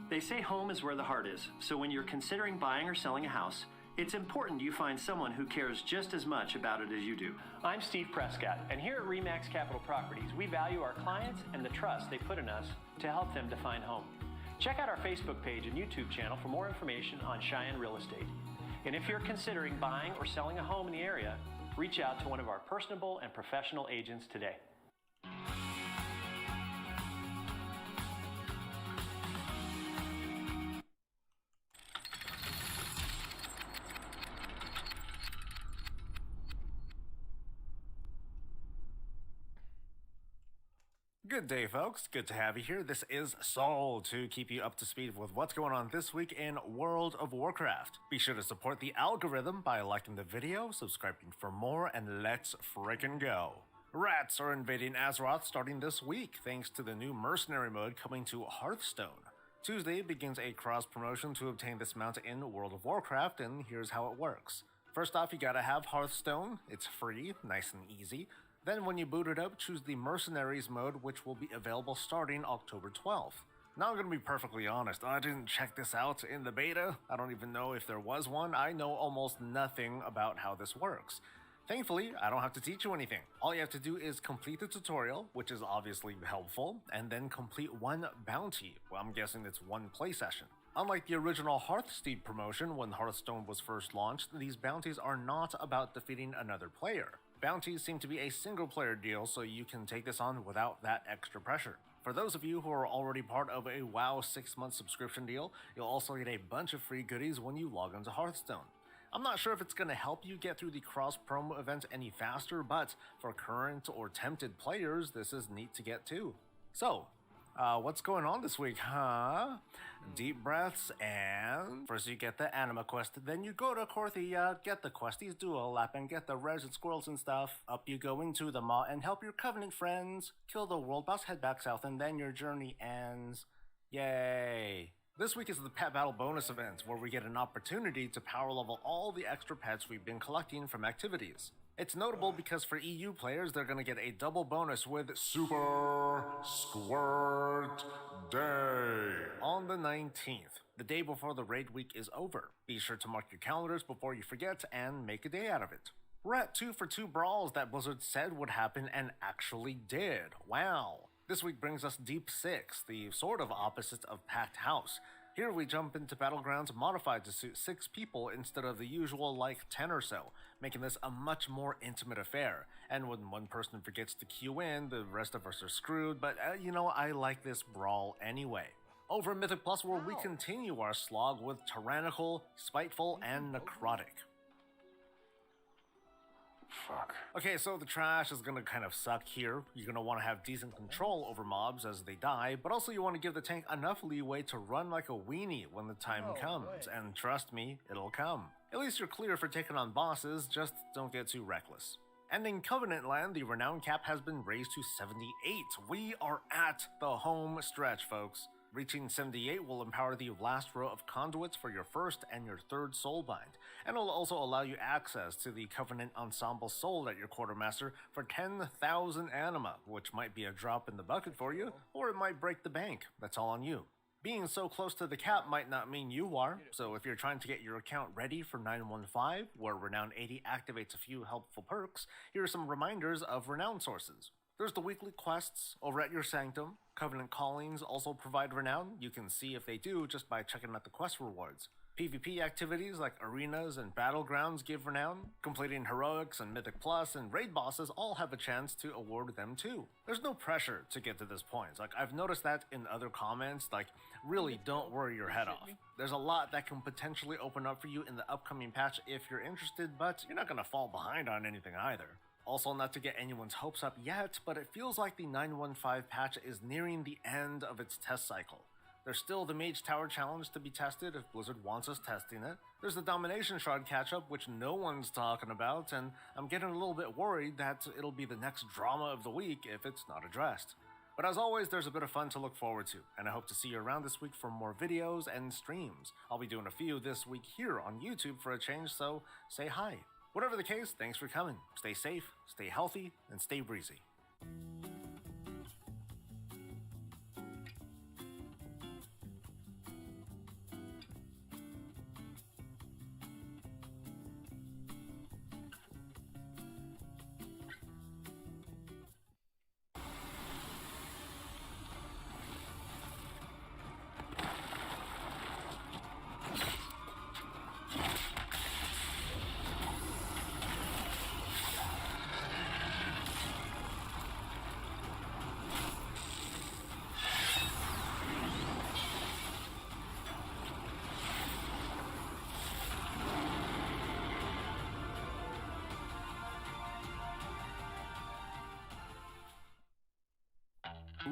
They say home is where the heart is, so when you're considering buying or selling a house, it's important you find someone who cares just as much about it as you do. I'm Steve Prescott, and here at RE/MAX Capital Properties, we value our clients and the trust they put in us to help them define home. Check out our Facebook page and YouTube channel for more information on Cheyenne Real Estate. And if you're considering buying or selling a home in the area, reach out to one of our personable and professional agents today. Good day, folks. Good to have you here. This is Saul to keep you up to speed with what's going on this week in World of Warcraft. Be sure to support the algorithm by liking the video, subscribing for more, and let's frickin' go. Rats are invading Azeroth starting this week, thanks to the new mercenary mode coming to Hearthstone. Tuesday begins a cross-promotion to obtain this mount in World of Warcraft, and here's how it works. First off, you gotta have Hearthstone. It's free, nice and easy. Then when you boot it up, choose the Mercenaries mode, which will be available starting October 12th. Now I'm going to be perfectly honest, I didn't check this out in the beta. I don't even know if there was one. I know almost nothing about how this works. Thankfully, I don't have to teach you anything. All you have to do is complete the tutorial, which is obviously helpful, and then complete one bounty. Well, I'm guessing it's one play session. Unlike the original Hearthsteed promotion when Hearthstone was first launched, these bounties are not about defeating another player. Bounties seem to be a single-player deal, so you can take this on without that extra pressure. For those of you who are already part of a WoW 6-month subscription deal, you'll also get a bunch of free goodies when you log into Hearthstone. I'm not sure if it's going to help you get through the cross-promo event any faster, but for current or tempted players, this is neat to get too. So, what's going on this week, huh? Deep breaths, and first you get the anima quest, then you go to Korthia, get the questies, do a lap, and get the res and squirrels and stuff. Up you go into the maw and help your covenant friends, kill the world boss, head back south, and then your journey ends. Yay! This week is the Pet Battle bonus event, where we get an opportunity to power level all the extra pets we've been collecting from activities. It's notable because for EU players, they're going to get a double bonus with Super Squirt Day on the 19th, the day before the raid week is over. Be sure to mark your calendars before you forget and make a day out of it. We're at 2 for 2 brawls that Blizzard said would happen and actually did. Wow. This week brings us Deep 6, the sort of opposite of Packed House. Here we jump into Battlegrounds modified to suit 6 people instead of the usual 10 or so, making this a much more intimate affair. And when one person forgets to queue in, the rest of us are screwed, but I like this brawl anyway. Over in Mythic Plus, where we continue our slog with Tyrannical, Spiteful, and Necrotic. Fuck. Okay, so the trash is gonna kind of suck here. You're gonna want to have decent control over mobs as they die, but also you want to give the tank enough leeway to run like a weenie when the time comes, and trust me, it'll come. At least you're clear for taking on bosses, just don't get too reckless. And in Covenant Land, the renown cap has been raised to 78. We are at the home stretch, folks. Reaching 78 will empower the last row of conduits for your first and your third soulbind, and it'll also allow you access to the Covenant Ensemble Soul at your quartermaster for 10,000 anima, which might be a drop in the bucket for you, or it might break the bank. That's all on you. Being so close to the cap might not mean you are, so if you're trying to get your account ready for 915, where Renown 80 activates a few helpful perks, here are some reminders of Renown sources. There's the weekly quests over at your Sanctum. Covenant Callings also provide renown. You can see if they do just by checking out the quest rewards. PvP activities like arenas and battlegrounds give renown. Completing heroics and mythic plus and raid bosses all have a chance to award them too. There's no pressure to get to this point. Like, I've noticed that in other comments, like, really don't worry your head off. There's a lot that can potentially open up for you in the upcoming patch if you're interested, but you're not gonna fall behind on anything either. Also, not to get anyone's hopes up yet, but it feels like the 915 patch is nearing the end of its test cycle. There's still the Mage Tower Challenge to be tested if Blizzard wants us testing it. There's the Domination Shroud catch-up, which no one's talking about, and I'm getting a little bit worried that it'll be the next drama of the week if it's not addressed. But as always, there's a bit of fun to look forward to, and I hope to see you around this week for more videos and streams. I'll be doing a few this week here on YouTube for a change, so say hi. Whatever the case, thanks for coming. Stay safe, stay healthy, and stay breezy.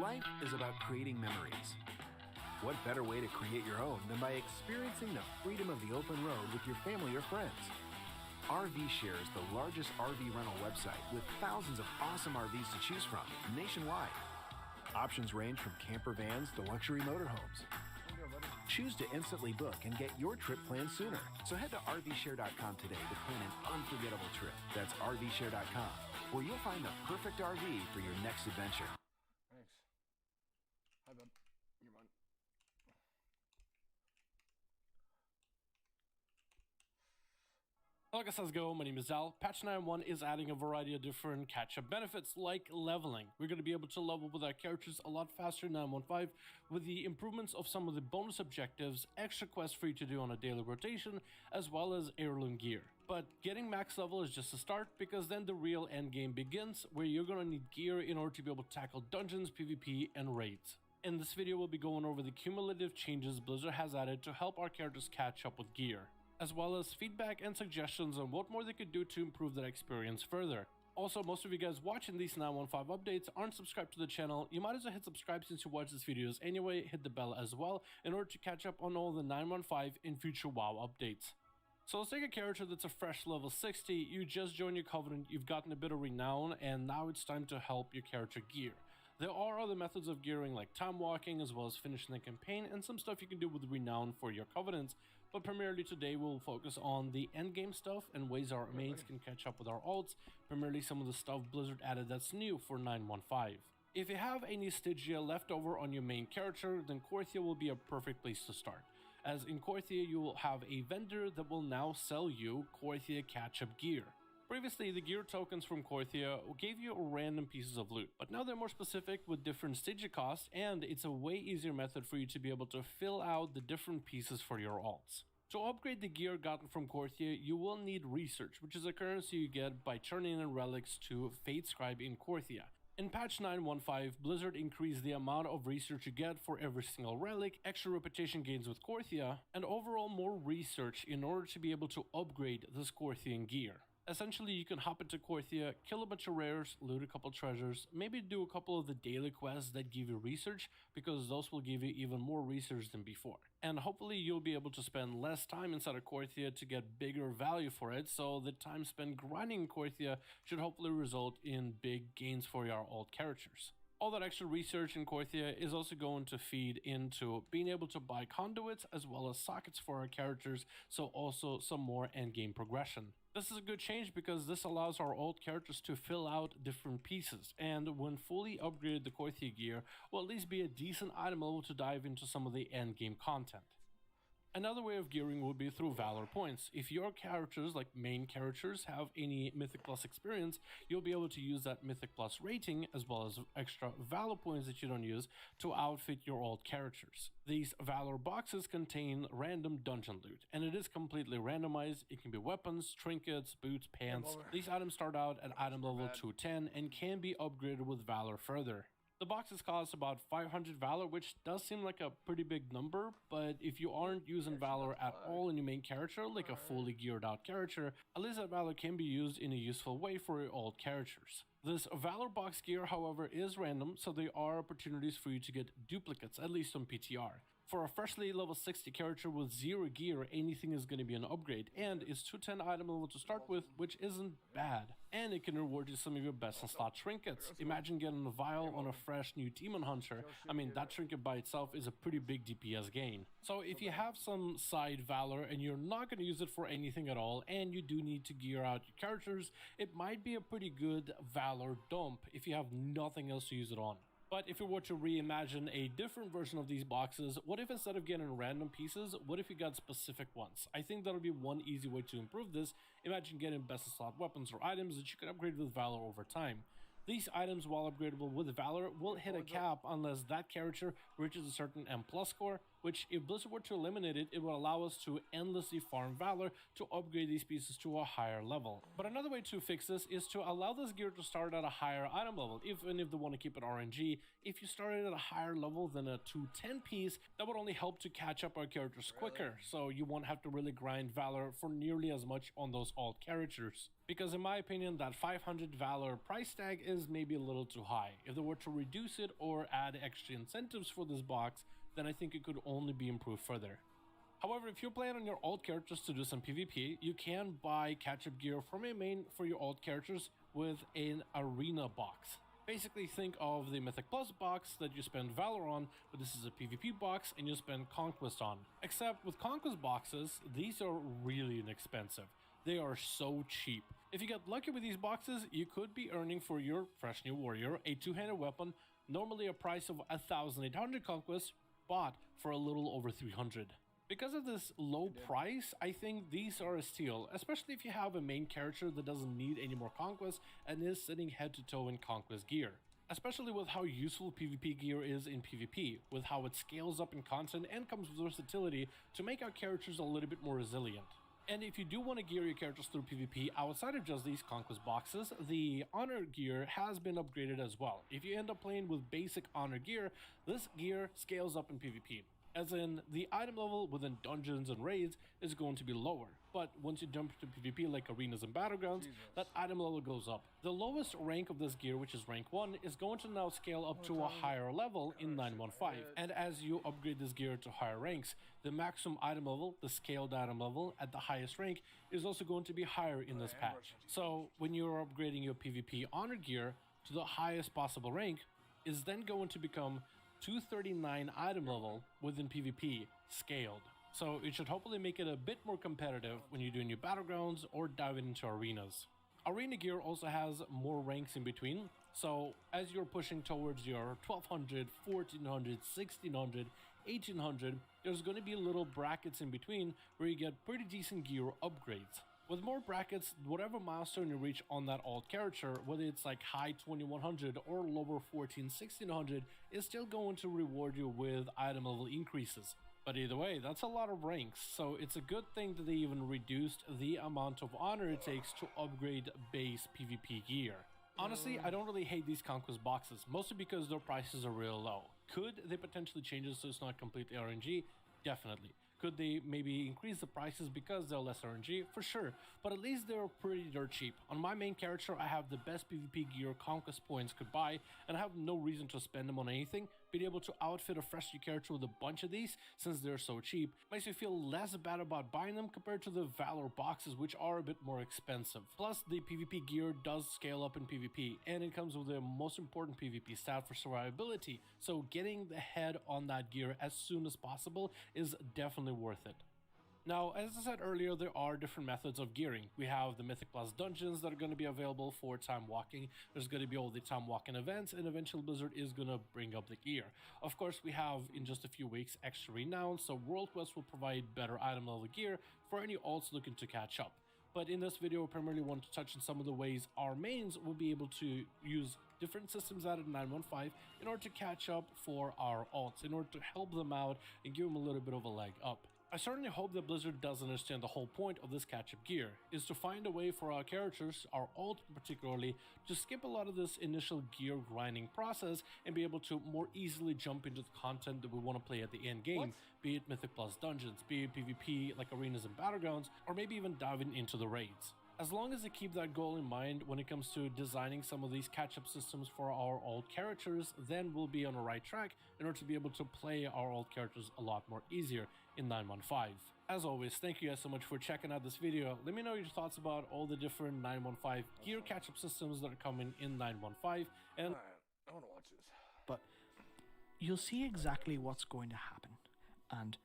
Life is about creating memories. What better way to create your own than by experiencing the freedom of the open road with your family or friends? RV Share is the largest RV rental website with thousands of awesome RVs to choose from nationwide. Options range from camper vans to luxury motorhomes. Choose to instantly book and get your trip planned sooner. So head to RVshare.com today to plan an unforgettable trip. That's RVshare.com, where you'll find the perfect RV for your next adventure. Thanks. Hi, bud. You're mine. Hello guys, how's it going? My name is Al. Patch 9.1 is adding a variety of different catch-up benefits like leveling. We're going to be able to level with our characters a lot faster in 9.15 with the improvements of some of the bonus objectives, extra quests for you to do on a daily rotation, as well as heirloom gear. But getting max level is just a start, because then the real end game begins, where you're going to need gear in order to be able to tackle dungeons, PvP, and raids. In this video, we'll be going over the cumulative changes Blizzard has added to help our characters catch up with gear, as well as feedback and suggestions on what more they could do to improve that experience further. Also, most of you guys watching these 9.15 updates aren't subscribed to the channel. You might as well hit subscribe since you watch these videos anyway. Hit the bell as well in order to catch up on all the 9.15 and future WoW updates. So let's take a character that's a fresh level 60, you just joined your Covenant, you've gotten a bit of renown, and now it's time to help your character gear. There are other methods of gearing like time walking, as well as finishing the campaign, and some stuff you can do with renown for your Covenants, but primarily today we'll focus on the endgame stuff and ways our mains can catch up with our alts, primarily some of the stuff Blizzard added that's new for 9.15. If you have any Stygia left over on your main character, then Korthia will be a perfect place to start, as in Korthia you will have a vendor that will now sell you Korthia catch-up gear. Previously, the gear tokens from Korthia gave you random pieces of loot, but now they're more specific with different Stygia costs, and it's a way easier method for you to be able to fill out the different pieces for your alts. To upgrade the gear gotten from Korthia, you will need research, which is a currency you get by turning in relics to Fate Scribe in Korthia. In patch 9.15, Blizzard increased the amount of research you get for every single relic, extra reputation gains with Korthia, and overall more research in order to be able to upgrade this Korthian gear. Essentially, you can hop into Korthia, kill a bunch of rares, loot a couple treasures, maybe do a couple of the daily quests that give you research, because those will give you even more research than before. And hopefully you'll be able to spend less time inside of Korthia to get bigger value for it, so the time spent grinding Korthia should hopefully result in big gains for your alt characters. All that extra research in Korthia is also going to feed into being able to buy conduits as well as sockets for our characters, so also some more endgame progression. This is a good change because this allows our old characters to fill out different pieces, and when fully upgraded, the Korthia gear will at least be a decent item level to dive into some of the endgame content. Another way of gearing would be through Valor points. If your characters, like main characters, have any Mythic Plus experience, you'll be able to use that Mythic Plus rating, as well as extra Valor points that you don't use, to outfit your old characters. These Valor boxes contain random dungeon loot, and it is completely randomized. It can be weapons, trinkets, boots, pants. These items start out at item level 210 and can be upgraded with Valor further. The boxes cost about 500 Valor, which does seem like a pretty big number, but if you aren't using Valor at all in your main character, like a fully geared out character, at least that Valor can be used in a useful way for your old characters. This Valor box gear, however, is random, so there are opportunities for you to get duplicates, at least on PTR. For a freshly level 60 character with 0 gear, anything is going to be an upgrade, and it's 210 item level to start with, which isn't bad. And it can reward you some of your best in slot trinkets. Imagine getting a vial on a fresh new Demon Hunter. I mean, that trinket by itself is a pretty big DPS gain. So if you have some side Valor and you're not going to use it for anything at all, and you do need to gear out your characters, it might be a pretty good Valor dump if you have nothing else to use it on. But if you were to reimagine a different version of these boxes, what if instead of getting random pieces, what if you got specific ones? I think that'll be one easy way to improve this. Imagine getting best in slot weapons or items that you can upgrade with Valor over time. These items, while upgradable with Valor, will hit a cap unless that character reaches a certain M+ score, which if Blizzard were to eliminate it, it will allow us to endlessly farm Valor to upgrade these pieces to a higher level. But another way to fix this is to allow this gear to start at a higher item level, even if they want to keep it RNG. If you started at a higher level than a 210 piece, that would only help to catch up our characters quicker, so you won't have to really grind Valor for nearly as much on those alt characters. Because in my opinion, that 500 Valor price tag is maybe a little too high. If they were to reduce it or add extra incentives for this box, then I think it could only be improved further. However, if you're playing on your alt characters to do some PvP, you can buy catch-up gear from a main for your alt characters with an arena box. Basically think of the Mythic Plus box that you spend Valor on, but this is a PvP box and you spend Conquest on. Except with Conquest boxes, these are really inexpensive. They are so cheap. If you get lucky with these boxes, you could be earning for your fresh new warrior a two-handed weapon, normally a price of 1,800 Conquest, bought for a little over 300. Because of this low price, I think these are a steal, especially if you have a main character that doesn't need any more Conquest and is sitting head to toe in Conquest gear. Especially with how useful PvP gear is in PvP, with how it scales up in content and comes with versatility to make our characters a little bit more resilient. And if you do want to gear your characters through PvP outside of just these Conquest boxes, the Honor gear has been upgraded as well. If you end up playing with basic Honor gear, this gear scales up in PvP. As in, the item level within dungeons and raids is going to be lower, but once you jump to PvP like arenas and battlegrounds, that item level goes up. The lowest rank of this gear, which is rank 1, is going to now scale up to a higher level in 915, and as you upgrade this gear to higher ranks, the maximum item level, the scaled item level at the highest rank, is also going to be higher in this patch. So when you're upgrading your PvP Honor gear to the highest possible rank, is then going to become 239 item level within PvP scaled. So it should hopefully make it a bit more competitive when you're doing your battlegrounds or diving into arenas. Arena gear also has more ranks in between, so as you're pushing towards your 1200, 1400, 1600, 1800, there's going to be little brackets in between where you get pretty decent gear upgrades. With more brackets, whatever milestone you reach on that alt character, whether it's like high 2100 or lower 1600, is still going to reward you with item level increases. But either way, that's a lot of ranks, so it's a good thing that they even reduced the amount of honor it takes to upgrade base PvP gear. Honestly, I don't really hate these Conquest boxes, mostly because their prices are real low. Could they potentially change it so it's not completely RNG? Definitely. Could they maybe increase the prices because they're less RNG? For sure, but at least they're pretty dirt cheap. On my main character, I have the best PvP gear Conquest points could buy, and I have no reason to spend them on anything. Being able to outfit a fresh new character with a bunch of these, since they're so cheap, makes me feel less bad about buying them compared to the Valor boxes, which are a bit more expensive. Plus, the PvP gear does scale up in PvP, and it comes with the most important PvP stat for survivability, so getting the head on that gear as soon as possible is definitely worth it. Now, as I said earlier, there are different methods of gearing. We have the Mythic Plus dungeons that are going to be available for time walking. There's going to be all the time walking events, and eventually Blizzard is going to bring up the gear. Of course, we have in just a few weeks extra renown, so World Quest will provide better item level gear for any alts looking to catch up. But in this video, we primarily want to touch on some of the ways our mains will be able to use different systems out of 915 in order to catch up for our alts, in order to help them out and give them a little bit of a leg up. I certainly hope that Blizzard does understand the whole point of this catch-up gear, is to find a way for our characters, our alt particularly, to skip a lot of this initial gear grinding process and be able to more easily jump into the content that we want to play at the end game, be it Mythic Plus dungeons, be it PvP like arenas and battlegrounds, or maybe even diving into the raids. As long as they keep that goal in mind when it comes to designing some of these catch-up systems for our alt characters, then we'll be on the right track in order to be able to play our alt characters a lot more easier in 915. As always, thank you guys so much for checking out this video. Let me know your thoughts about all the different 915 gear catch-up systems that are coming in 915. And I want to watch this. But you'll see exactly what's going to happen. And